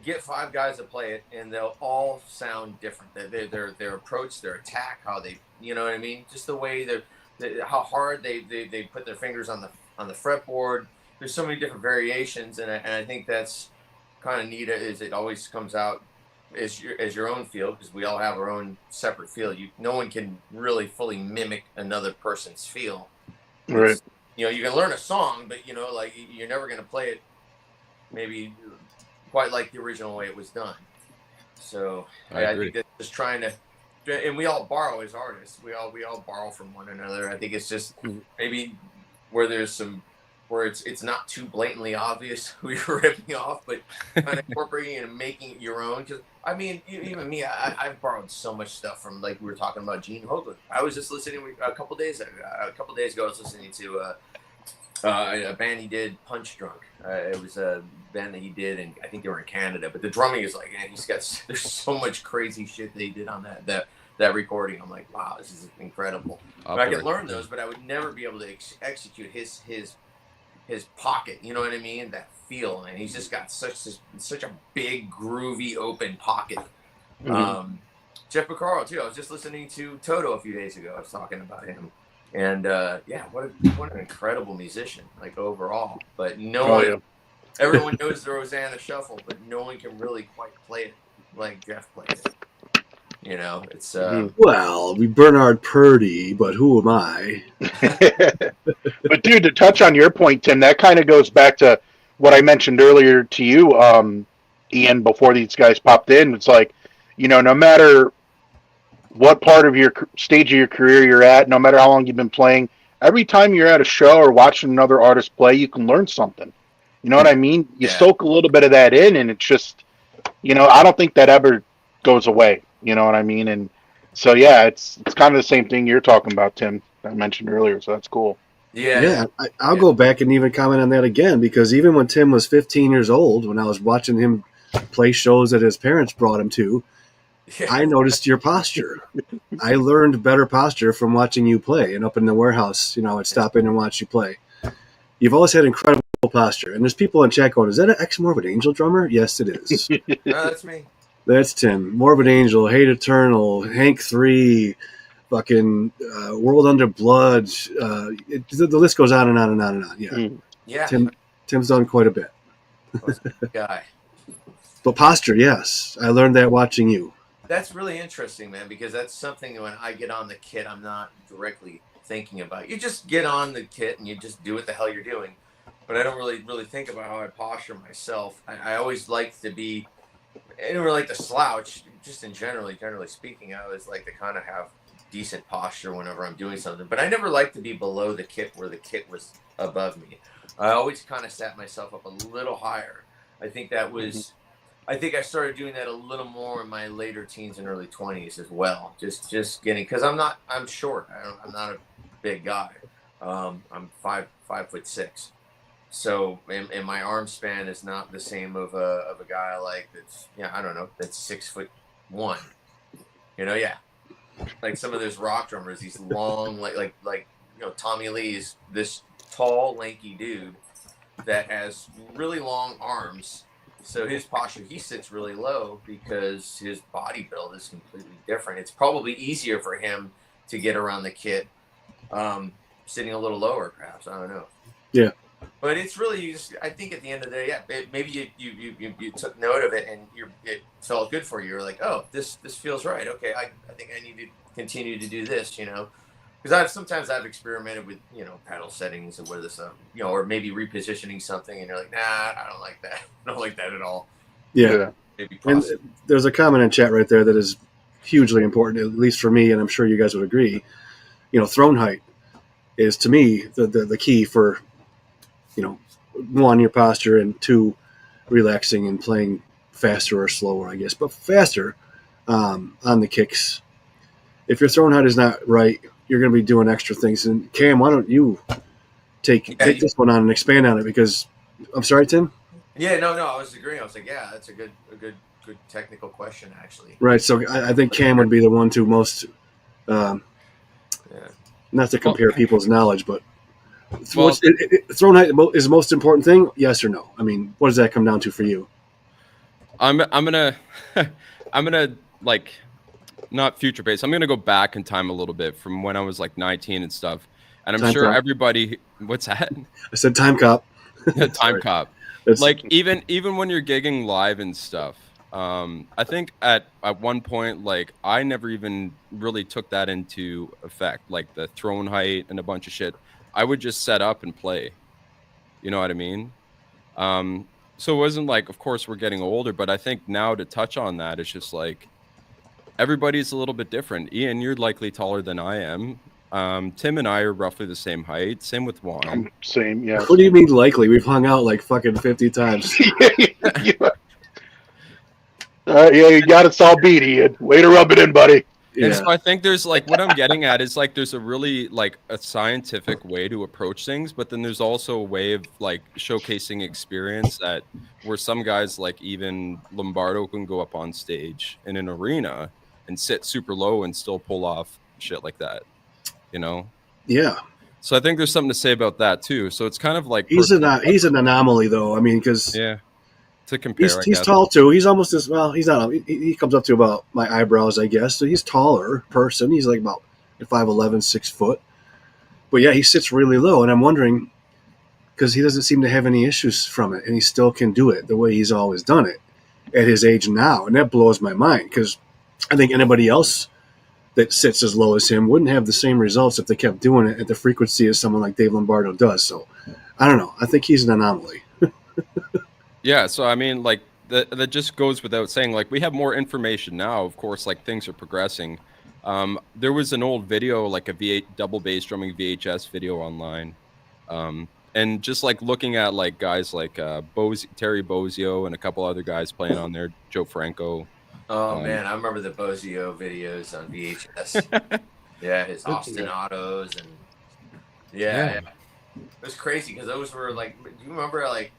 Get 5 guys to play it, and they'll all sound different. Their approach, their attack, how they, you know what I mean, just the way how hard they put their fingers on the fretboard. There's so many different variations, and I think that's kind of neat. Is it always comes out as your own feel, because we all have our own separate feel. No one can really fully mimic another person's feel. Right. You can learn a song, but like you're never going to play it maybe quite like the original way it was done. So I think that's just trying to, and we all borrow as artists. We all borrow from one another. I think it's just maybe where it's not too blatantly obvious who you're ripping off, but kind of incorporating it and making it your own. Because I mean, even me, I've borrowed so much stuff from, like we were talking about Gene Hoglan. I was just listening a couple days ago. I was listening to a band he did, Punch Drunk. It was a band that he did, and I think they were in Canada. But the drumming is like, there's so much crazy shit that he did on that recording. I'm like, wow, this is incredible. I could learn those, but I would never be able to execute his pocket, you know what I mean? That feel, and he's just got such a big, groovy, open pocket. Jeff Porcaro too. I was just listening to Toto a few days ago. I was talking about him, and what an incredible musician, like overall. But everyone knows the Rosanna Shuffle, but no one can really quite play it like Jeff plays it. It's well, we Bernard Purdy, but who am I? But dude, to touch on your point, Tim, that kind of goes back to what I mentioned earlier to you, Ian, before these guys popped in. It's like, no matter what part of your stage of your career you're at, no matter how long you've been playing, every time you're at a show or watching another artist play, you can learn something. You know what I mean? You soak a little bit of that in, and it's just, I don't think that ever goes away. You know what I mean? And so, it's kind of the same thing you're talking about, Tim, that I mentioned earlier. So that's cool. Yeah. I'll go back and even comment on that again, because even when Tim was 15 years old, when I was watching him play shows that his parents brought him to, I noticed your posture. I learned better posture from watching you play, and up in the warehouse, I'd stop in and watch you play. You've always had incredible posture, and there's people in chat going, "Is that an Morbid Angel drummer?" Yes, it is. No, that's me. That's Tim. Morbid Angel, Hate Eternal, Hank 3, fucking World Under Blood. The list goes on and on and on and on. Yeah. Yeah. Tim's done quite a bit. Guy. But posture, yes. I learned that watching you. That's really interesting, man, because that's something when I get on the kit, I'm not directly thinking about. You just get on the kit and you just do what the hell you're doing. But I don't really think about how I posture myself. I always like to be, I don't really like to slouch, just generally speaking. I always like to kind of have decent posture whenever I'm doing something. But I never like to be below the kit where the kit was above me. I always kind of sat myself up a little higher. I think that was, I think I started doing that a little more in my later teens and early 20s as well. Just getting, because I'm short. I'm not a big guy. I'm 5'6". So, and my arm span is not the same of a guy like that's, I don't know, that's 6'1". Like some of those rock drummers, these long, like Tommy Lee's this tall, lanky dude that has really long arms. So his posture, he sits really low because his body build is completely different. It's probably easier for him to get around the kit, sitting a little lower, perhaps. I don't know. Yeah. But it's really, I think at the end of the day, maybe you took note of it and it felt good for you. You're like, oh, this feels right. Okay, I think I need to continue to do this, because sometimes I've experimented with, pedal settings and where this, or maybe repositioning something, and you're like, nah, I don't like that. I don't like that at all. Yeah. Maybe and there's a comment in chat right there that is hugely important, at least for me, and I'm sure you guys would agree. Throne height is, to me, the key for, one, your posture, and two, relaxing and playing faster or slower, I guess, but faster on the kicks. If your throne height is not right, you're going to be doing extra things. And Cam, why don't you take this one on and expand on it? Because I'm sorry, Tim. Yeah, no, I was agreeing. I was like, yeah, that's a good technical question, actually. Right. So I think Cam would be the one to most, not to compare people's knowledge, but thrown height is the most important thing. Yes or no? I mean, what does that come down to for you? I'm gonna I'm gonna like not future based. I'm gonna go back in time a little bit from when I was like 19 and stuff. And I'm sure everybody. What's that? I said time cop. Time cop. Like even when you're gigging live and stuff. I think at one point, like I never even really took that into effect, like the throne height and a bunch of shit. I would just set up and play. You know what I mean? So it wasn't like, of course, we're getting older, but I think now to touch on that, it's just like everybody's a little bit different. Ian, you're likely taller than I am. Tim and I are roughly the same height. Same with Juan. Same, yeah. What do you mean likely? We've hung out like fucking 50 times. Yeah, you got us all beat, Ian. Way to rub it in, buddy. And so I think there's like what I'm getting at is like there's a really like a scientific way to approach things, but then there's also a way of like showcasing experience that where some guys like even Lombardo can go up on stage in an arena and sit super low and still pull off shit like that, you know? Yeah. So I think there's something to say about that too. So it's kind of like he's an anomaly though. I mean, because to compare, he's tall too. He's almost as well. He's not. He comes up to about my eyebrows, I guess. So he's taller person. He's like about 5'11", 6 foot. But yeah, he sits really low, and I'm wondering because he doesn't seem to have any issues from it, and he still can do it the way he's always done it at his age now, and that blows my mind because I think anybody else that sits as low as him wouldn't have the same results if they kept doing it at the frequency as someone like Dave Lombardo does. So I don't know. I think he's an anomaly. Yeah, so I mean, like that just goes without saying. Like we have more information now, of course. Like things are progressing. There was an old video, like a V8 double bass drumming VHS video online, and just like looking at like guys like Terry Bozzio and a couple other guys playing on there, Joe Franco. Oh man, I remember the Bozzio videos on VHS. Yeah, his Austin Autos and yeah. It was crazy because those were like. Do you remember like?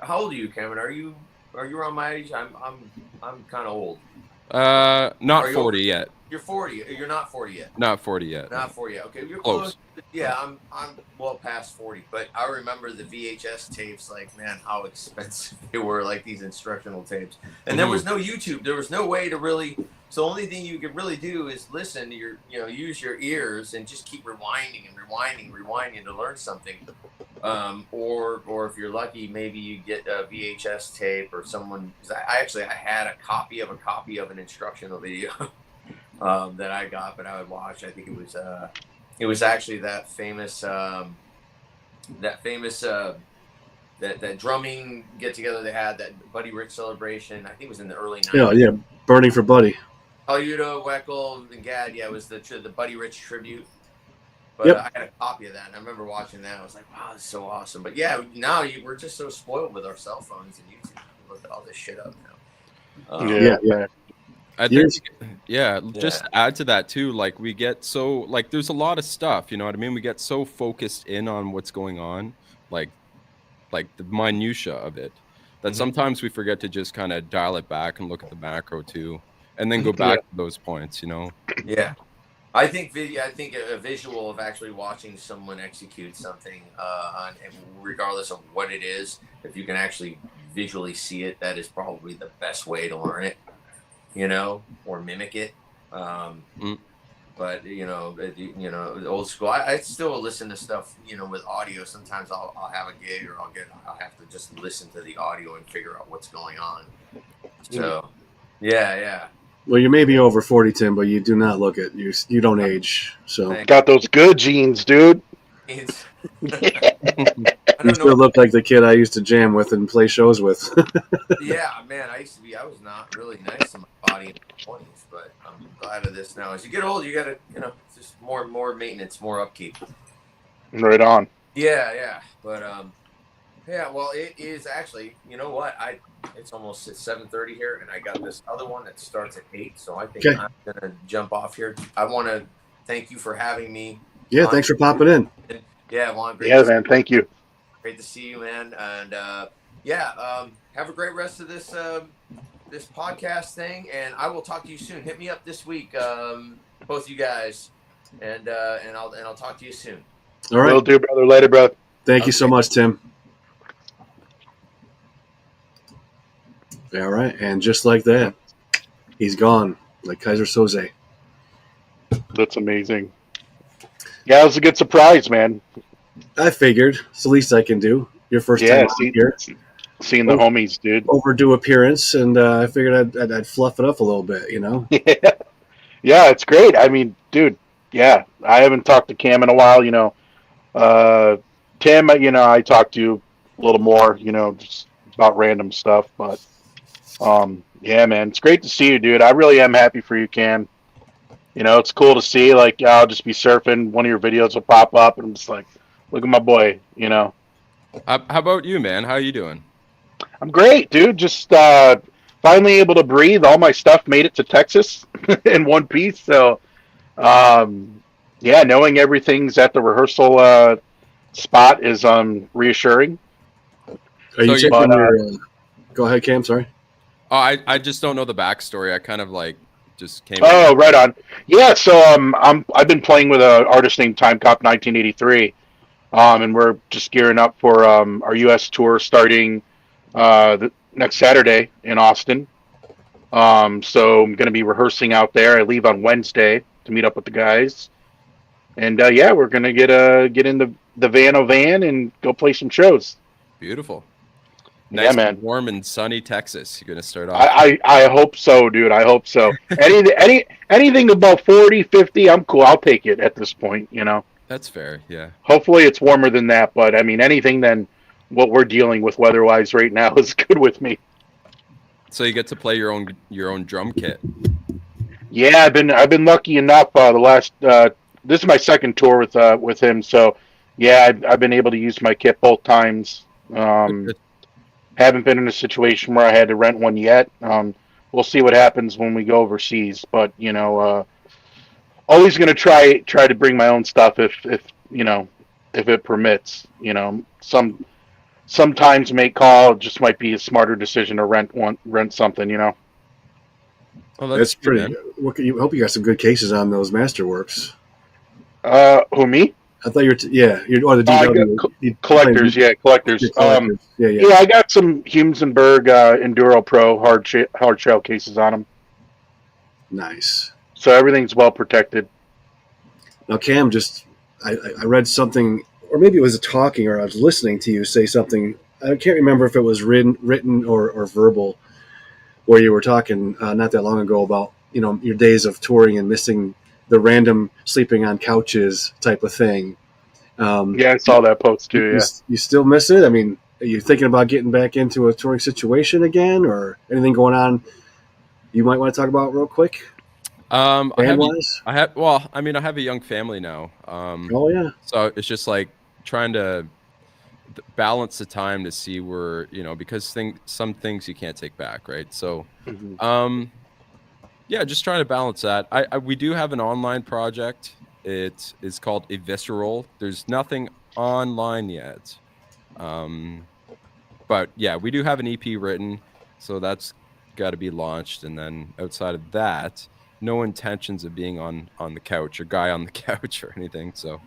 How old are you, Cameron? Are you around my age? I'm kind of old. Not 40 yet. You're 40. You're not 40 yet. Not 40 yet. Not 40 yet. Okay, you're close. Yeah, I'm well past 40. But I remember the VHS tapes. Like, man, how expensive they were. Like these instructional tapes. And there was no YouTube. There was no way to really. So the only thing you could really do is listen to use your ears and just keep rewinding to learn something. Or if you're lucky, maybe you get a VHS tape or someone. I had a copy of an instructional video that I got, but I would watch. I think it was actually that famous that drumming get together they had, that Buddy Rich celebration. I think it was in the early 90s. Yeah, Burning for Buddy. Udo, Weckel, and Gad. Yeah, it was the Buddy Rich tribute. But I had a copy of that, and I remember watching that. I was like, wow, that's so awesome. But yeah, now we're just so spoiled with our cell phones and YouTube. We look at all this shit up now. Yeah. I think, just to add to that too, like we get so, like there's a lot of stuff, you know what I mean? We get so focused in on what's going on, like the minutia of it, that sometimes we forget to just kind of dial it back and look at the macro too, and then go back to those points, you know? Yeah. I think a visual of actually watching someone execute something, regardless of what it is, if you can actually visually see it, that is probably the best way to learn it, or mimic it. But old school. I still listen to stuff, with audio. Sometimes I'll have a gig, or I'll have to just listen to the audio and figure out what's going on. So, yeah. Well, you may be over 40, Tim, but you do not look it. You don't age. So got those good genes, dude. You still look like the kid I used to jam with and play shows with. Yeah, man, I was not really nice to my body in my 20s, but I'm glad of this now. As you get old, you gotta, just more maintenance, more upkeep. Right on. Yeah, but well, it is actually, you know what? It's almost at 7:30 here, and I got this other one that starts at 8, so I think I'm gonna jump off here. I want to thank you for having me. Yeah, thanks for popping in. Yeah, Juan, Yeah, man. Thank you. great to see you, man. And have a great rest of this podcast thing, and I will talk to you soon. Hit me up this week, both you guys, and I'll talk to you soon. All right. Will do, brother. Later, brother. Thank you so much, Tim. All right, and just like that, he's gone, like Kaiser Soze. That's amazing. Yeah, it was a good surprise, man. I figured it's the least I can do. Your first time here, seeing the homies, dude. Overdue appearance, and I figured I'd fluff it up a little bit, you know. Yeah, it's great. I mean, dude. Yeah, I haven't talked to Cam in a while. You know, Tim. You know, I talked to a little more. You know, just about random stuff, but. Yeah, man, it's great to see you, dude. I really am happy for you, Cam. You know, it's cool to see. Like, I'll just be surfing, one of your videos will pop up, and I'm just like, look at my boy. You know. How about you, man? How you doing? I'm great, dude. Just finally able to breathe. All my stuff made it to Texas in one piece. So, yeah, knowing everything's at the rehearsal spot is Are reassuring. you taking your? Go ahead, Cam. Sorry. Oh, I just don't know the backstory. I kind of like just came. Oh, right on. Yeah, so I've been playing with an artist named Time Cop 1983, and we're just gearing up for our U.S. tour starting the next Saturday in Austin. So I'm going to be rehearsing out there. I leave on Wednesday to meet up with the guys, and yeah, we're going to get in the van and go play some shows. Beautiful. Yeah, Nice, man. Warm and sunny Texas. You're gonna start off. I hope so, dude. I hope so. Anything above 40, 50, I'm cool. I'll take it at this point, you know. That's fair, yeah. Hopefully it's warmer than that, but I mean anything than what we're dealing with weather-wise right now is good with me. So you get to play your own drum kit. Yeah, I've been lucky enough the last this is my second tour with him, so yeah, I've been able to use my kit both times. Haven't been in a situation where I had to rent one yet. We'll see what happens when we go overseas, but you know, always going to try to bring my own stuff if you know, if it permits. You know, sometimes make call it just might be a smarter decision to rent something. You know. Well, that's pretty. I hope you got some good cases on those Masterworks. Who, me? I thought you're or the DW collectors. Yeah, collectors. Yeah, I got some Humensenberg Enduro Pro hard shell cases on them. Nice. So everything's well protected. Now, Cam, I read something, or maybe it was talking, or I was listening to you say something. I can't remember if it was written or verbal, where you were talking not that long ago about, you know, your days of touring and missing the random sleeping on couches type of thing. Yeah, I saw that post too. Yeah. You still miss it? I mean, are you thinking about getting back into a touring situation again, or anything going on you might want to talk about real quick? I have a young family now. Oh yeah. So it's just like trying to balance the time to see where, you know, because some things you can't take back, right? So, yeah, just trying to balance that. We do have an online project. It is called A Visceral. There's nothing online yet. But yeah, we do have an EP written, so that's got to be launched. And then outside of that, no intentions of being on the couch or guy on the couch or anything. So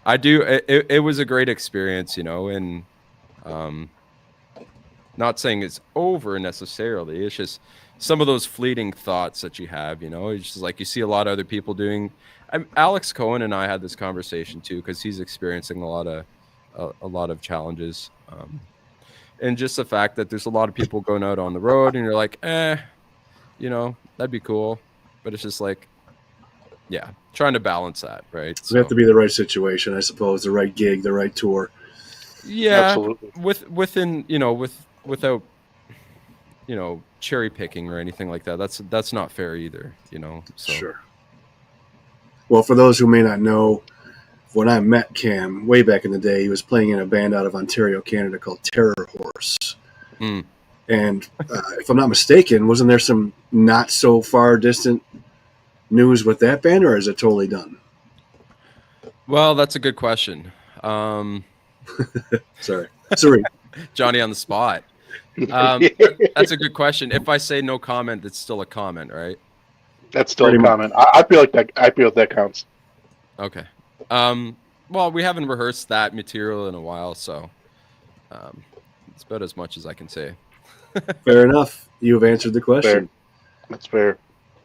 I do. It was a great experience, you know, and not saying it's over necessarily. It's just some of those fleeting thoughts that you have, you know. It's just like you see a lot of other people doing. Alex Cohen and I had this conversation too, because he's experiencing a lot of challenges, and just the fact that there's a lot of people going out on the road, and you're like, you know, that'd be cool, but it's just like, yeah, trying to balance that, right? So it have to be the right situation, I suppose, the right gig, the right tour. Yeah, absolutely. Within, you know, without, you know, cherry picking or anything like that. That's not fair either, you know. So. Sure. Well, for those who may not know, when I met Cam way back in the day, he was playing in a band out of Ontario, Canada called Terror Horse. Mm. And if I'm not mistaken, wasn't there some not so far distant news with that band, or is it totally done? Well, that's a good question. Sorry. Johnny on the spot. That's a good question. If I say no comment, it's still a comment, right? That's still a comment. I feel like that counts. Okay. Well, we haven't rehearsed that material in a while, so it's about as much as I can say. Fair enough. You have answered the question. Fair. That's fair.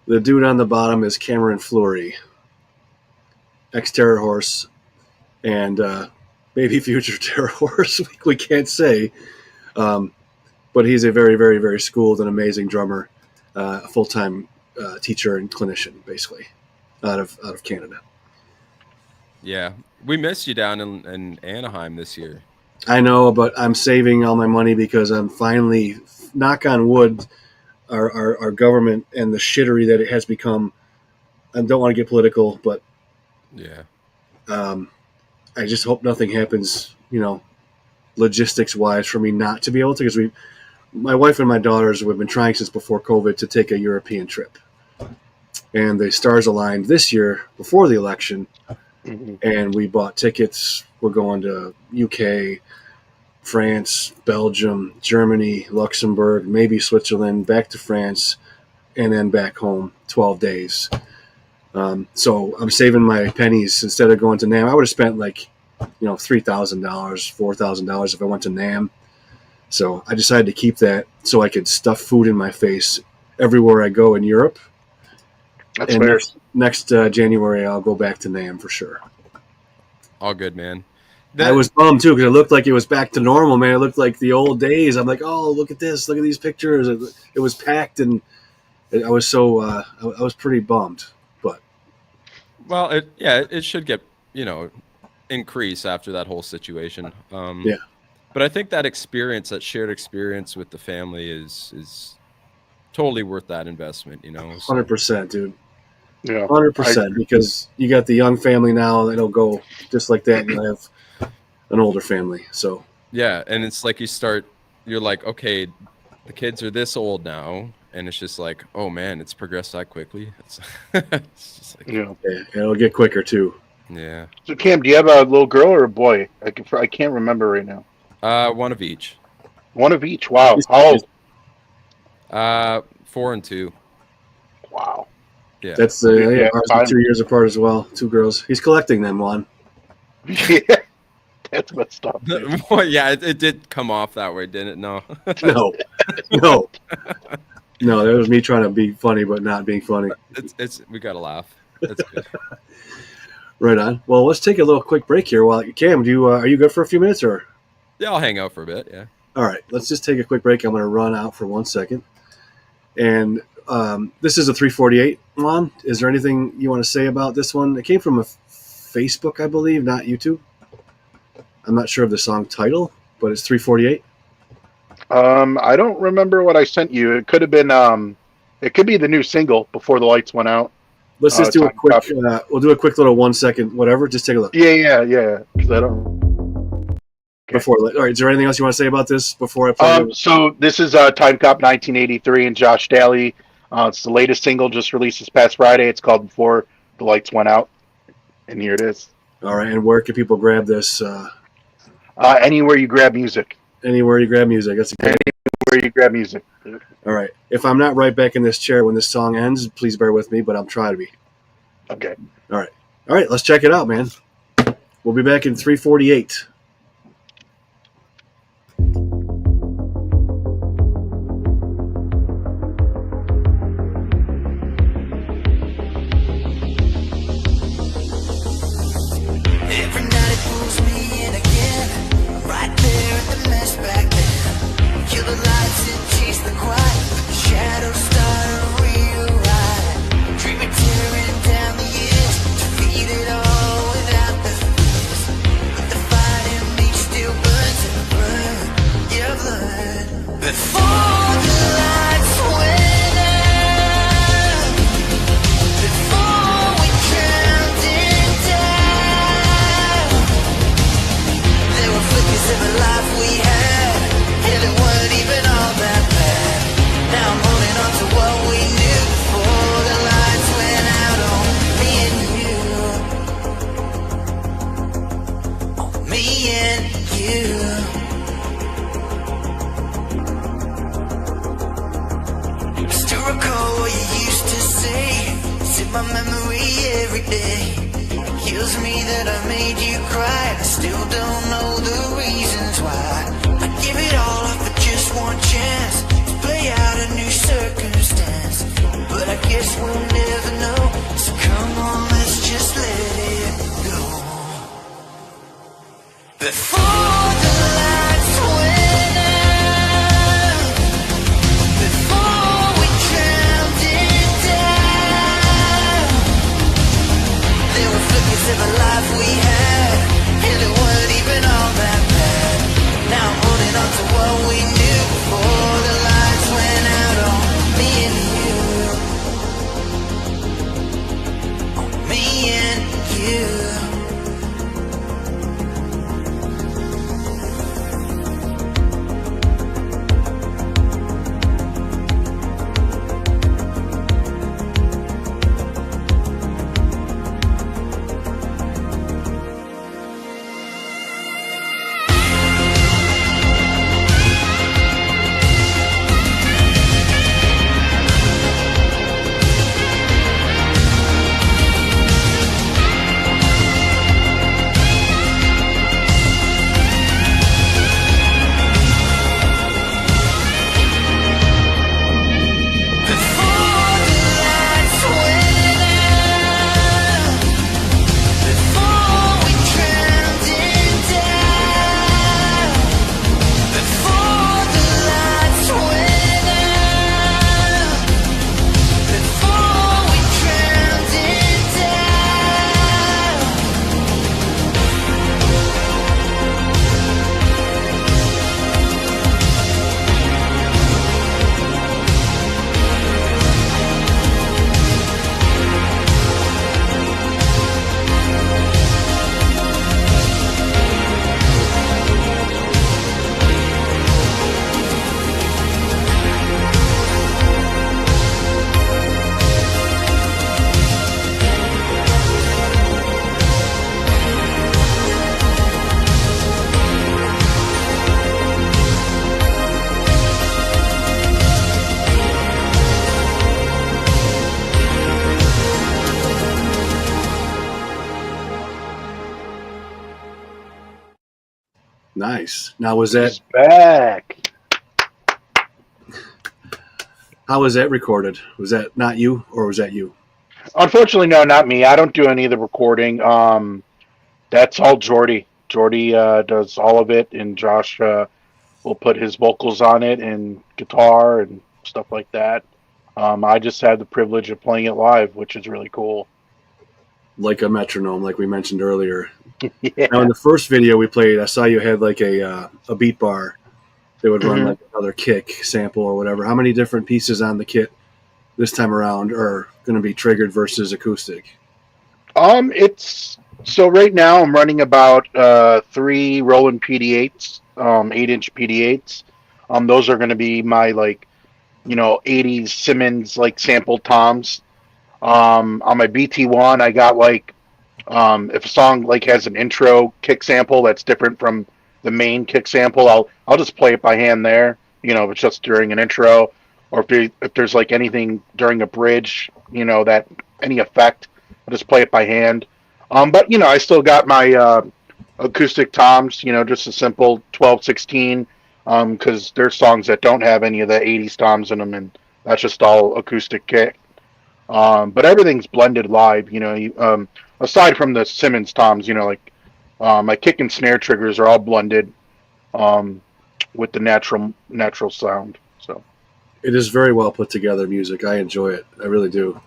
The dude on the bottom is Cameron Fleury, ex-Terror Horse, and maybe future Terror Horse. We can't say. But he's a very, very, very schooled and amazing drummer, a full-time teacher and clinician, basically, out of Canada. Yeah, we missed you down in Anaheim this year. I know, but I'm saving all my money because I'm finally, knock on wood, our government and the shittery that it has become. I don't want to get political, but yeah, I just hope nothing happens, logistics-wise, for me not to be able to, because my wife and my daughters have been trying since before COVID to take a European trip. And the stars aligned this year before the election, and we bought tickets. We're going to UK, France, Belgium, Germany, Luxembourg, maybe Switzerland, back to France, and then back home, 12 days. So I'm saving my pennies. Instead of going to NAMM, I would have spent $3,000, $4,000 if I went to NAMM. So I decided to keep that so I could stuff food in my face everywhere I go in Europe. That's and fair. Next January, I'll go back to NAMM for sure. All good, man. I was bummed too because it looked like it was back to normal, man. It looked like the old days. I'm like, oh, look at this, look at these pictures. It was packed, and I was so I was pretty bummed. But well, it should get increase after that whole situation. Yeah. But I think that experience, that shared experience with the family, is totally worth that investment. 100%, dude. Yeah, 100%, because you got the young family now that'll go just like that, and you'll have an older family. So yeah, and it's like you're like, okay, the kids are this old now, and it's just like, oh man, it's progressed that quickly. It's just like, yeah. It'll get quicker too. Yeah. So Cam, do you have a little girl or a boy? I can't remember right now. One of each. One of each. Wow. How old? 4 and 2. Wow. Yeah. That's ours are 2 years apart as well. 2 girls. He's collecting them, Juan. Yeah. That's messed up. Well, yeah, it did come off that way, didn't it? No. No, that was me trying to be funny, but not being funny. It's we gotta laugh. That's good. Right on. Well, let's take a little quick break here. Cam, are you good for a few minutes, or? Yeah, I'll hang out for a bit. Yeah. All right, let's just take a quick break. I'm going to run out for 1 second. And this is a 348, Juan. Is there anything you want to say about this one? It came from a Facebook, I believe, not YouTube. I'm not sure of the song title, but it's 348. I don't remember what I sent you. It could have been. It could be the new single Before the Lights Went Out. Let's just do a quick. We'll do a quick little 1 second, whatever. Just take a look. Yeah. Because I don't. Okay. All right. Is there anything else you want to say about this before I play? So this is Time Cop 1983 and Josh Daly. It's the latest single just released this past Friday. It's called Before the Lights Went Out, and here it is. All right. And where can people grab this? Anywhere you grab music. Anywhere you grab music. That's anywhere you grab music. All right. If I'm not right back in this chair when this song ends, please bear with me, but I'm trying to be. Okay. All right. Let's check it out, man. We'll be back in 348. Fighting me and you. Still recall what you used to say. It's in my memory every day. It kills me that I made you cry. I still don't know the reasons why. I give it all up for just one chance to play out a new circumstance, but I guess we'll never know. So come on, let's just let it go. Before the lights went out, before we drowned it down, there were flickers of a life we had, and it weren't even all that bad. Now I'm holding on to what we knew before the lights went out on me and you. On me and you. Nice. Now, was that He's back. how was that recorded? Was that not you, or was that you? Unfortunately, no, not me. I don't do any of the recording. That's all Jordy. Jordy does all of it, and Josh will put his vocals on it and guitar and stuff like that. I just had the privilege of playing it live, which is really cool. Like a metronome, like we mentioned earlier. Yeah. Now, in the first video we played, I saw you had like a beat bar that would run Mhm. like another kick sample or whatever. How many different pieces on the kit this time around are going to be triggered versus acoustic? It's so right now I'm running about 3 Roland PD8s, 8-inch PD8s. Those are going to be my 80s Simmons sample toms. On my BT1, I got if a song has an intro kick sample that's different from the main kick sample, I'll just play it by hand there. If it's just during an intro, or if there's anything during a bridge, that any effect, I'll just play it by hand. But I still got my acoustic toms. Just a simple 12/16, because there's songs that don't have any of the 80s toms in them, and that's just all acoustic kick. But everything's blended live. Aside from the Simmons toms, my kick and snare triggers are all blended with the natural sound. So It is very well put together music. I enjoy it. I really do.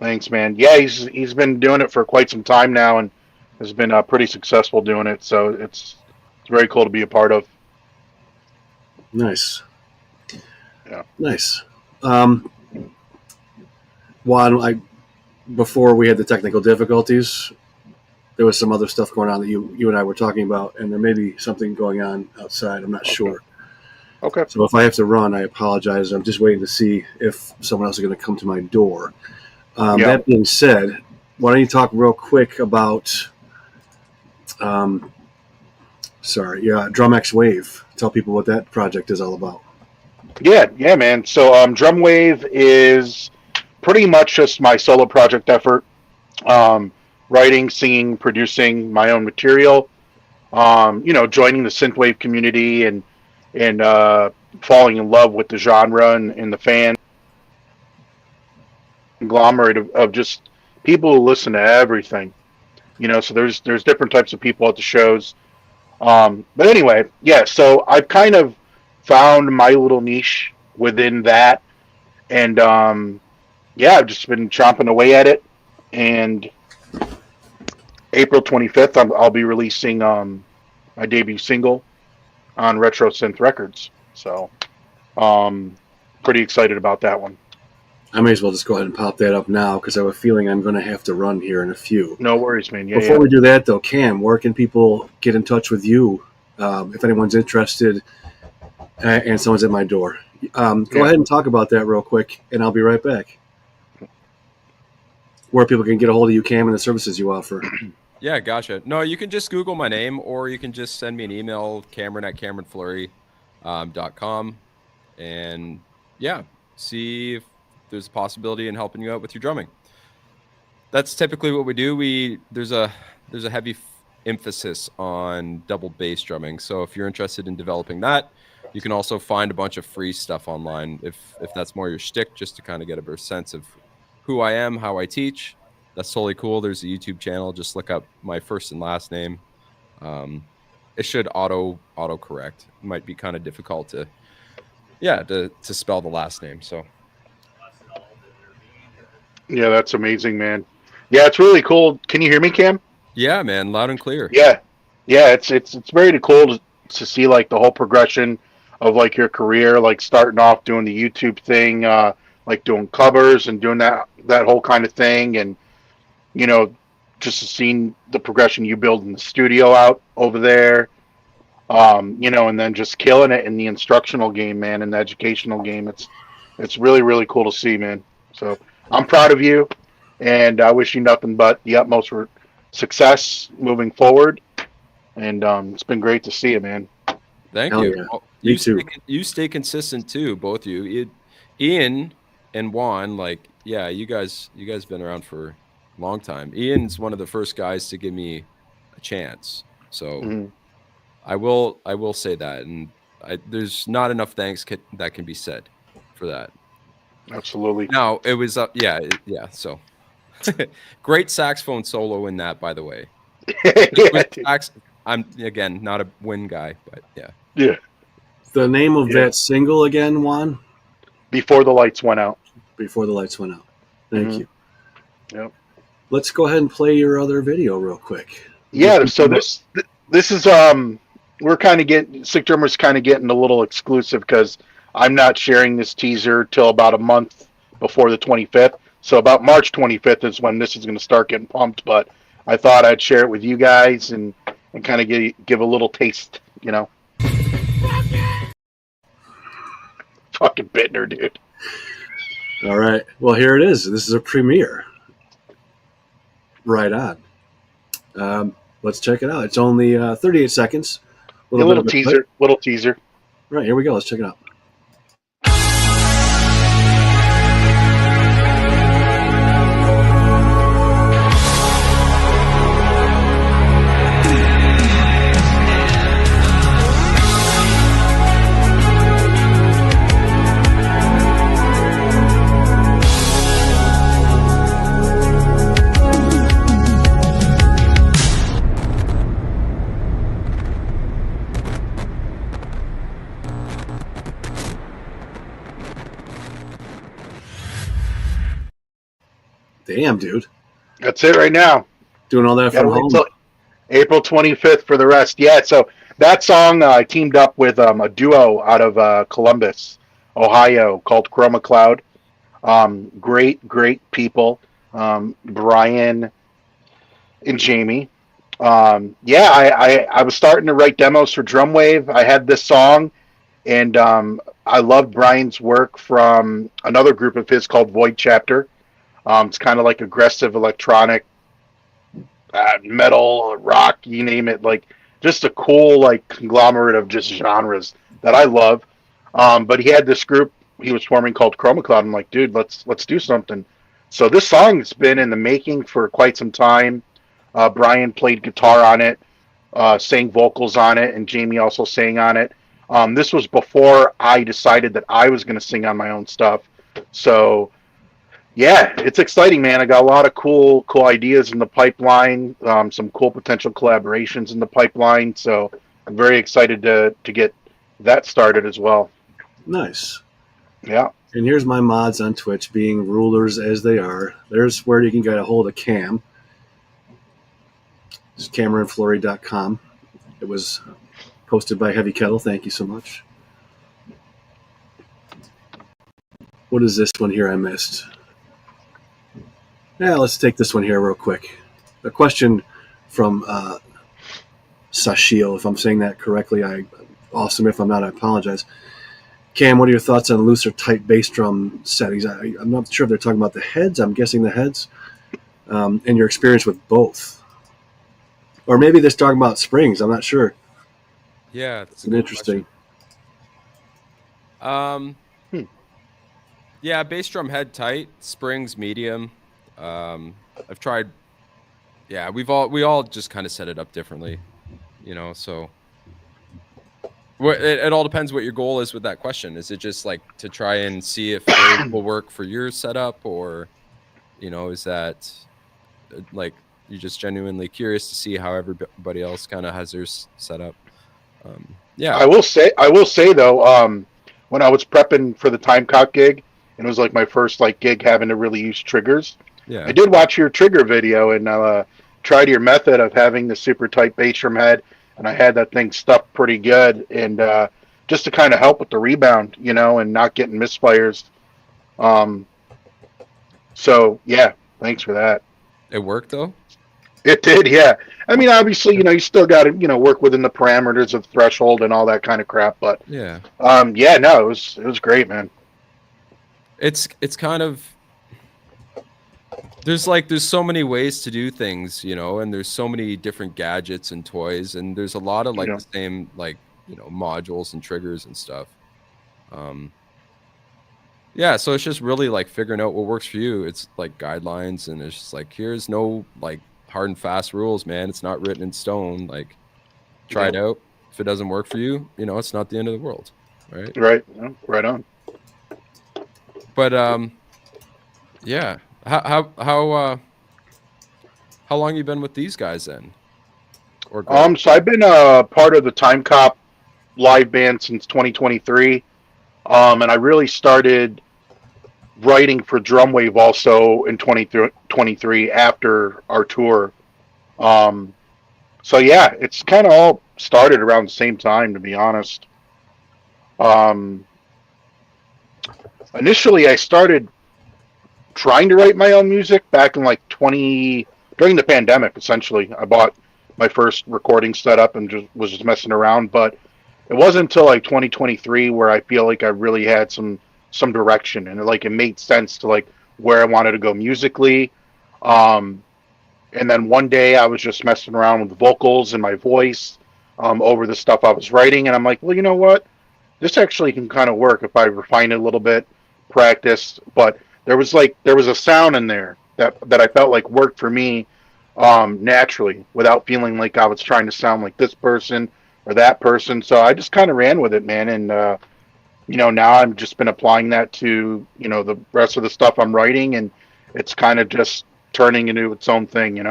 thanks, man. Yeah, he's been doing it for quite some time now, and has been pretty successful doing it. So it's very cool to be a part of. Nice. Yeah. Nice. Juan, before we had the technical difficulties, there was some other stuff going on that you and I were talking about, and there may be something going on outside. I'm not sure. Okay. So if I have to run, I apologize. I'm just waiting to see if someone else is going to come to my door. Yeah. That being said, why don't you talk real quick about Sorry, yeah, Drum X Wave. Tell people what that project is all about. Yeah, man. So Drum Wave is pretty much just my solo project effort. Um, Writing, singing, producing my own material. Joining the synthwave community and falling in love with the genre and the fan conglomerate of just people who listen to everything. So there's different types of people at the shows. But anyway, yeah. So I've kind of found my little niche within that, and yeah, I've just been chomping away at it. And April 25th, I'll be releasing my debut single on Retro Synth Records. So, pretty excited about that one. I may as well just go ahead and pop that up now because I have a feeling I'm going to have to run here in a few. No worries, man. Yeah, Before we do that, though, Cam, where can people get in touch with you if anyone's interested and someone's at my door? Go ahead and talk about that real quick, and I'll be right back. Where people can get a hold of you, Cam, and the services you offer. Yeah, gotcha. No, you can just Google my name, or you can just send me an email, Cameron@CameronFleury.com, and yeah, see if there's a possibility in helping you out with your drumming. That's typically what we do. There's a heavy emphasis on double bass drumming. So if you're interested in developing that, you can also find a bunch of free stuff online if that's more your shtick, just to kind of get a better sense of who I am, how I teach. That's totally cool. There's a YouTube channel. Just look up my first and last name. It should auto correct. It might be kind of difficult to spell the last name. So yeah, that's amazing, man. Yeah, it's really cool. Can you hear me, Cam? Yeah, man, loud and clear. Yeah, it's very cool to see like the whole progression of like your career, like starting off doing the YouTube thing, like doing covers and doing that whole kind of thing, and just seeing the progression you build in the studio out over there, and then just killing it in the instructional game, man, and the educational game. It's really, really cool to see, man. So I'm proud of you, and I wish you nothing but the utmost success moving forward. And it's been great to see you, man. Thank Hell you. yeah. Well, Me too. You stay consistent too, both of you. Ian and Juan, like, yeah, you guys been around for a long time. Ian's one of the first guys to give me a chance. So I will say that, and there's not enough thanks that can be said for that. Absolutely. No, it was yeah. So great saxophone solo in that, by the way. I'm again not a wind guy, but yeah. Yeah. The name of that single again, Juan? Before the Lights Went Out. Before the Lights Went Out. Thank you. Yep. Let's go ahead and play your other video real quick. Yeah. So this is we're kind of getting Sick Drummer's kind of getting a little exclusive because I'm not sharing this teaser till about a month before the 25th. So about March 25th is when this is going to start getting pumped. But I thought I'd share it with you guys and kind of give a little taste, Fucking Bittner, dude. All right. Well, here it is. This is a premiere. Right on. Let's check it out. It's only 38 seconds. A little teaser. Little teaser. Right, here we go. Let's check it out. Damn, dude. That's it right now. Doing all that from home. April 25th for the rest. Yeah, so that song I teamed up with a duo out of Columbus, Ohio called Chroma Cloud. Great people. Brian and Jamie. I was starting to write demos for Drumwave. I had this song, and I loved Brian's work from another group of his called Void Chapter. It's kind of like aggressive electronic, metal, rock, you name it, like just a cool like conglomerate of just genres that I love. But he had this group he was forming called Chroma Cloud. I'm like, dude, let's do something. So this song's been in the making for quite some time. Brian played guitar on it, sang vocals on it, and Jamie also sang on it. This was before I decided that I was going to sing on my own stuff. So yeah, it's exciting, man. I got a lot of cool ideas in the pipeline. Some cool potential collaborations in the pipeline. So I'm very excited to get that started as well. Nice. Yeah. And here's my mods on Twitch, being rulers as they are. There's where you can get a hold of Cam. It's CameronFleury.com. It was posted by Heavy Kettle. Thank you so much. What is this one here I missed? Yeah, let's take this one here real quick. A question from Sashil, if I'm saying that correctly. Awesome. If I'm not, I apologize. Cam, what are your thoughts on loose or tight bass drum settings? I'm not sure if they're talking about the heads. I'm guessing the heads. And your experience with both. Or maybe they're talking about springs. I'm not sure. Yeah, it's interesting. Yeah, bass drum head tight, springs medium. I've tried. Yeah, we all just kind of set it up differently, So it all depends what your goal is with that question. Is it just like to try and see if it will work for your setup, or is that like you're just genuinely curious to see how everybody else kind of has theirs set up? Yeah, I will say though, when I was prepping for the Timecock gig, and it was like my first like gig having to really use triggers. Yeah, I did watch your trigger video and tried your method of having the super tight bass drum head, and I had that thing stuck pretty good, and just to kind of help with the rebound, and not getting misfires. So yeah, thanks for that. It worked though. It did, yeah. I mean, obviously, you still got to, work within the parameters of threshold and all that kind of crap. But yeah, yeah, no, it was great, man. It's kind of there's so many ways to do things, and there's so many different gadgets and toys, and there's a lot of the same modules and triggers and stuff. Yeah, so it's just really like figuring out what works for you. It's like guidelines, and it's just like here's no like hard and fast rules, man. It's not written in stone. Like try it out. If it doesn't work for you, it's not the end of the world, right? Right, right on. But yeah. How long you been with these guys then? So I've been part of the Time Cop live band since 2023, and I really started writing for Drumwave also in 2023 after our tour. So yeah, it's kind of all started around the same time, to be honest. Initially, I started trying to write my own music back in during the pandemic. Essentially, I bought my first recording setup and was just messing around. But it wasn't until 2023 where I feel like I really had some direction, and it made sense to where I wanted to go musically. And then one day I was just messing around with the vocals and my voice over the stuff I was writing, and I'm like, well, you know what? This actually can kind of work if I refine it a little bit, practice. But there was a sound in there that I felt like worked for me naturally, without feeling like I was trying to sound like this person or that person. So I just kind of ran with it, man. And now I've just been applying that to the rest of the stuff I'm writing, and it's kind of just turning into its own thing.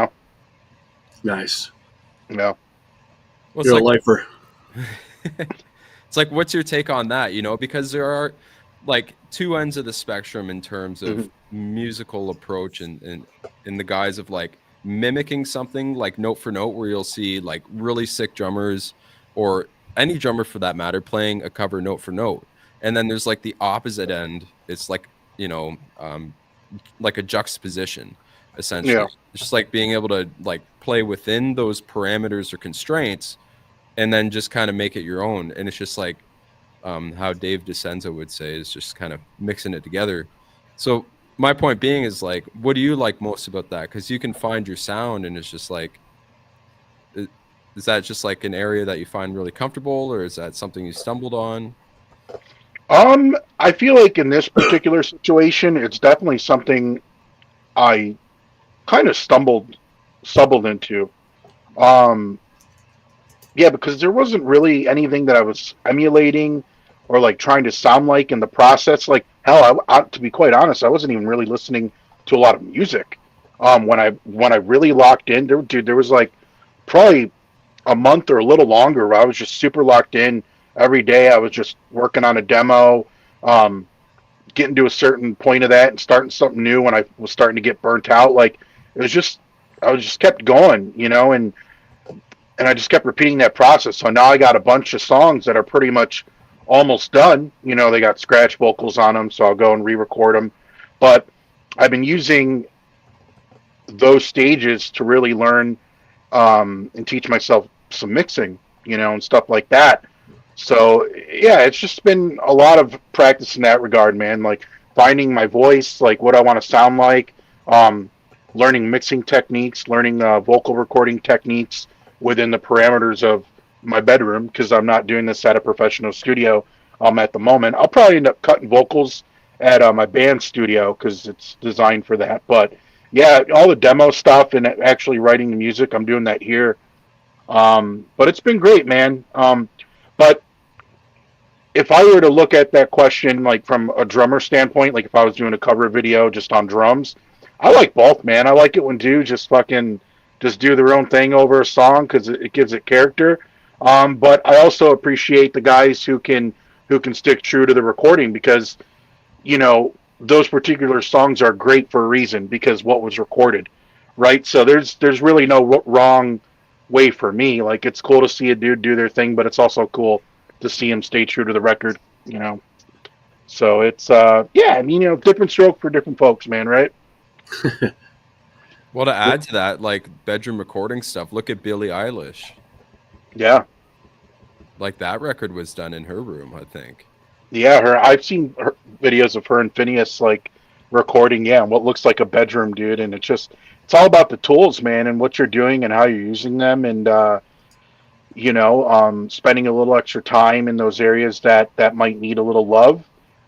Nice. Yeah. Well, You're a lifer. It's like, what's your take on that? Because there are two ends of the spectrum in terms of musical approach and in the guise of mimicking something note for note, where you'll see really sick drummers, or any drummer for that matter, playing a cover note for note. And then there's the opposite end. It's like a juxtaposition, essentially. Yeah. It's just being able to play within those parameters or constraints, and then just kind of make it your own. And it's just how Dave DeCenzo would say, is just kind of mixing it together. So my point being is what do you like most about that? Because you can find your sound, and it's just Is that just like an area that you find really comfortable, or is that something you stumbled on? I feel like in this particular situation, it's definitely something I kind of stumbled into. Um, yeah, because there wasn't really anything that I was emulating or like trying to sound like in the process. Like hell, to be quite honest, I wasn't even really listening to a lot of music. When I really locked in, there was like probably a month or a little longer where I was just super locked in every day. I was just working on a demo, um, getting to a certain point of that and starting something new when I was starting to get burnt out. Like it was just, I was just kept going, and I just kept repeating that process. So now I got a bunch of songs that are pretty much almost done. They got scratch vocals on them, so I'll go and re-record them. But I've been using those stages to really learn and teach myself some mixing, and stuff like that. So yeah, it's just been a lot of practice in that regard, man. Like finding my voice, like what I want to sound like, um, learning mixing techniques, learning vocal recording techniques within the parameters of my bedroom because I'm not doing this at a professional studio at the moment. I'll probably end up cutting vocals at my band studio because it's designed for that. But yeah, all the demo stuff and actually writing the music, I'm doing that here. But it's been great, man. But if I were to look at that question like from a drummer standpoint, like if I was doing a cover video just on drums, I like both, man. I like it when dudes just fucking just do their own thing over a song because it gives it character. But I also appreciate the guys who can stick true to the recording because those particular songs are great for a reason because what was recorded, right? So there's really no wrong way for me. Like it's cool to see a dude do their thing, but it's also cool to see him stay true to the record, you know. So it's yeah, I mean, different stroke for different folks, man, right? Well, to add to that, like bedroom recording stuff, look at Billie Eilish. Yeah. Like that record was done in her room, I think. Yeah, I've seen videos of her and Phineas like recording, yeah, what looks like a bedroom, dude, and it's all about the tools, man, and what you're doing and how you're using them and spending a little extra time in those areas that might need a little love,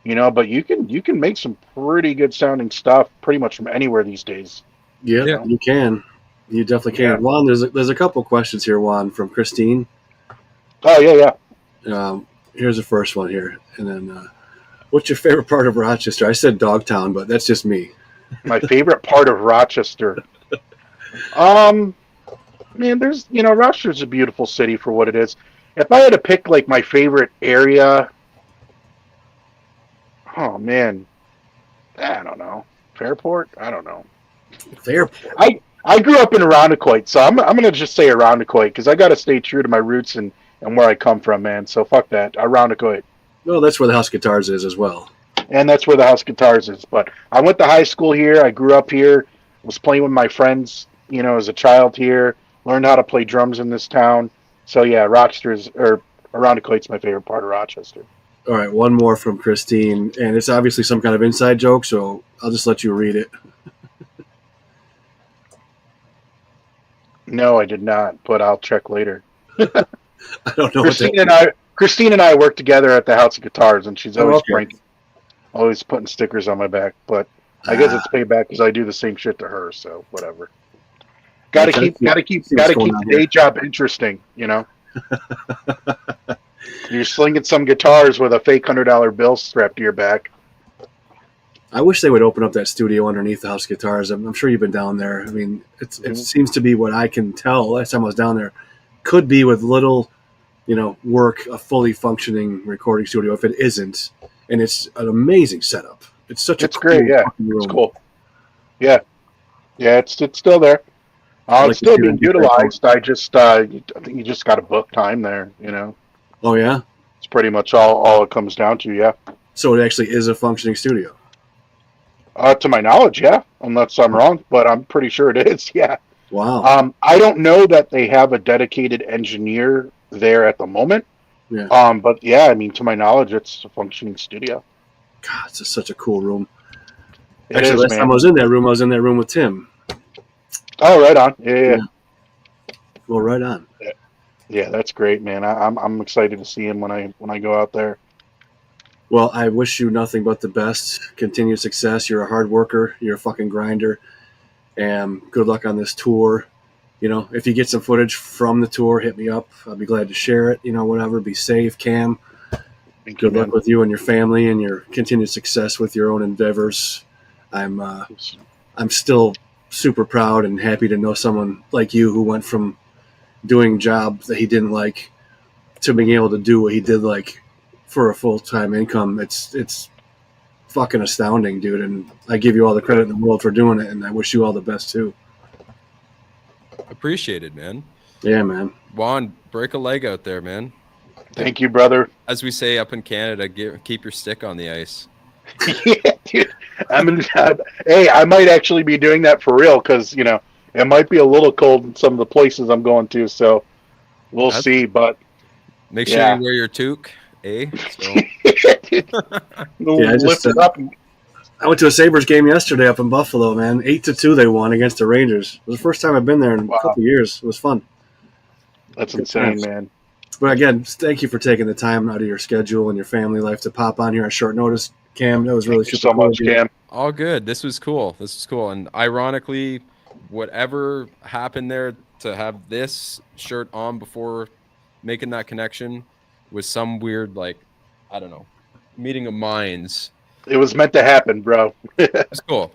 but you can make some pretty good sounding stuff pretty much from anywhere these days. Yeah, you can. You definitely can. Yeah. Juan, there's a couple questions here, Juan, from Christine. Oh yeah. Here's the first one here. And then, what's your favorite part of Rochester? I said Dogtown, but that's just me. My favorite part of Rochester. Man, Rochester's a beautiful city for what it is. If I had to pick like my favorite area, oh man, I don't know. Fairport? I don't know. Fairport. I grew up in Irondequoit, so I'm gonna just say Irondequoit because I gotta stay true to my roots and where I come from, man. So fuck that. Irondequoit. Well, that's where the House Guitars is as well. And that's where the House Guitars is. But I went to high school here. I grew up here. Was playing with my friends, as a child here. Learned how to play drums in this town. So yeah, Irondequoit's my favorite part of Rochester. All right, one more from Christine, and it's obviously some kind of inside joke, so I'll just let you read it. No, I did not, but I'll check later. I don't know. Christine and I work together at the House of Guitars, and she's always pranking, always putting stickers on my back. But I guess it's payback because I do the same shit to her. So whatever. Got to keep the day job interesting. You're slinging some guitars with a fake $100 bill strapped to your back. I wish they would open up that studio underneath the House Guitars. I'm sure you've been down there. I mean, it seems to be what I can tell. Last time I was down there, could be with little, work, a fully functioning recording studio. If it isn't, and it's an amazing setup. It's great. Yeah, it's cool. Yeah, it's still there. It's still being utilized. I think you just got to book time there. Oh yeah, it's pretty much all it comes down to. Yeah. So it actually is a functioning studio. To my knowledge, yeah. Unless I'm wrong, but I'm pretty sure it is. Yeah. Wow. I don't know that they have a dedicated engineer there at the moment. Yeah. But yeah, I mean, to my knowledge, it's a functioning studio. God, it's such a cool room. Actually, last time I was in that room with Tim. Oh, right on. Yeah. Well, right on. Yeah. Yeah, that's great, man. I'm excited to see him when I go out there. Well, I wish you nothing but the best. Continued success. You're a hard worker. You're a fucking grinder. And good luck on this tour. You know, if you get some footage from the tour, hit me up. I'll be glad to share it. You know, whatever. Be safe, Cam. Thank you, Good luck man. with you and your family and your continued success with your own endeavors. I'm still super proud and happy to know someone like you who went from doing jobs that he didn't like to being able to do what he did like for a full-time income. It's fucking astounding, dude, and I give you all the credit in the world for doing it, and I wish you all the best too. Appreciate it, man. Yeah, man. Juan, break a leg out there, man. Thank you, brother. As we say up in Canada, keep your stick on the ice. Yeah, dude. Hey, I might actually be doing that for real because it might be a little cold in some of the places I'm going to. So we'll see. But make sure yeah. you wear your toque, eh? So. Lift it up. I went to a Sabres game yesterday up in Buffalo, man. 8-2 they won against the Rangers. It was the first time I've been there in a couple of years. It was fun. That's Good insane, times. man. But again, thank you for taking the time out of your schedule and your family life to pop on here on short notice, Cam. That was really Thank you super so cool much, of you. Cam. All good. This was cool. And ironically, whatever happened there to have this shirt on before making that connection was some weird, like, I don't know, meeting of minds. It was meant to happen, bro. It's cool.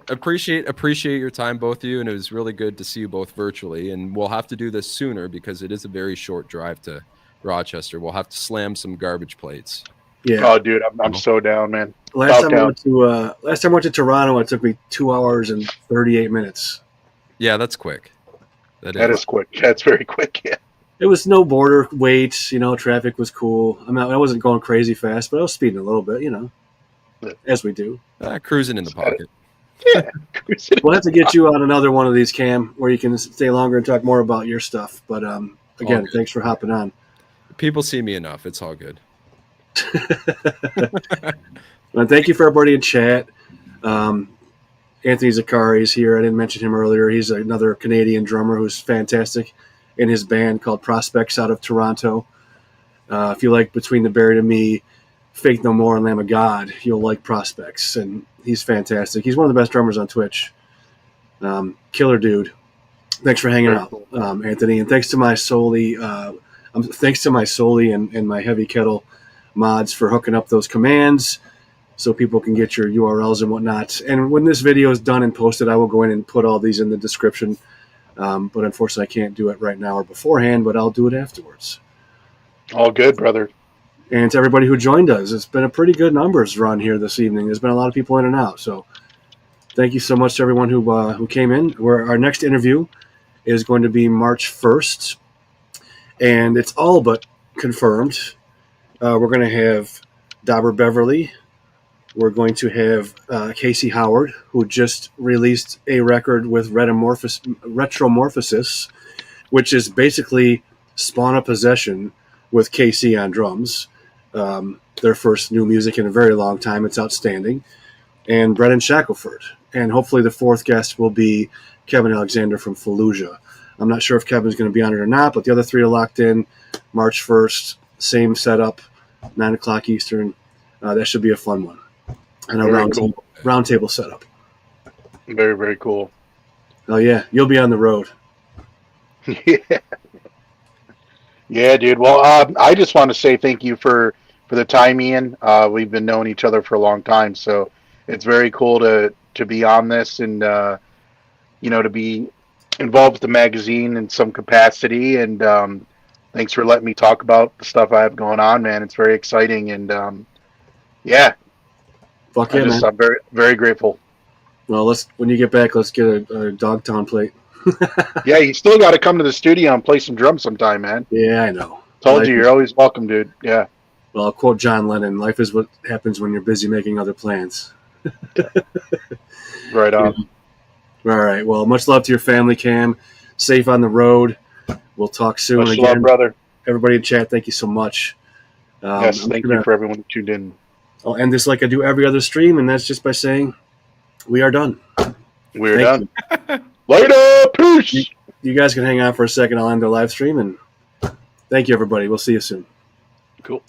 Appreciate your time, both of you, and it was really good to see you both virtually. And we'll have to do this sooner because it is a very short drive to Rochester. We'll have to slam some garbage plates. Yeah. Oh, dude, I'm so down, man. Last time I went to Toronto, it took me 2 hours and 38 minutes. Yeah, that's quick. That is quick. That's very quick. Yeah. It was no border wait. Traffic was cool. I mean, I wasn't going crazy fast, but I was speeding a little bit. As we do. Cruising in the pocket. Yeah. We'll have to get you on another one of these, Cam, where you can stay longer and talk more about your stuff. But again, thanks for hopping on. People see me enough. It's all good. And thank you for everybody in chat. Anthony Zakari is here. I didn't mention him earlier. He's another Canadian drummer who's fantastic in his band called Prospects out of Toronto. If you like Between the Buried and Me, Faith No More, and Lamb of God, you'll like Prospects. And he's fantastic. He's one of the best drummers on Twitch. Killer dude. Thanks for hanging out, Anthony. And thanks to my Soli and my Heavy Kettle mods for hooking up those commands so people can get your URLs and whatnot. And when this video is done and posted, I will go in and put all these in the description. But unfortunately, I can't do it right now or beforehand, but I'll do it afterwards. All good, brother. And to everybody who joined us, it's been a pretty good numbers run here this evening. There's been a lot of people in and out. So thank you so much to everyone who came in. Our next interview is going to be March 1st. And it's all but confirmed. We're going to have Dauber Beverly. We're going to have Casey Howard, who just released a record with Retromorphosis, which is basically Spawn of Possession with KC on drums. Their first new music in a very long time. It's outstanding. And Brennan Shackelford. And hopefully the fourth guest will be Kevin Alexander from Fallujah. I'm not sure if Kevin's going to be on it or not, but the other three are locked in. March 1st, same setup, 9 o'clock Eastern. That should be a fun one. And a round table setup. Very, very cool. Oh, yeah. You'll be on the road. Yeah. Yeah, dude. Well, I just want to say thank you for the time, Ian. We've been knowing each other for a long time, so it's very cool to be on this and to be involved with the magazine in some capacity. And thanks for letting me talk about the stuff I have going on, man. It's very exciting, and yeah. Fuck yeah, man. I'm very, very grateful. Well, when you get back, let's get a Dogtown plate. Yeah, you still got to come to the studio and play some drums sometime, man. Yeah, I know. Told you, you're always welcome, dude. Yeah. Well, I'll quote John Lennon, life is what happens when you're busy making other plans. Right on. Yeah. All right. Well, much love to your family, Cam. Safe on the road. We'll talk soon Much again. love, brother. Everybody in chat, thank you so much. Yes, thank you for everyone who tuned in. I'll end this like I do every other stream, and that's just by saying we are done. We're Thank done. Later. Peace. You guys can hang on for a second. I'll end the live stream, and Thank you, everybody. We'll see you soon. Cool.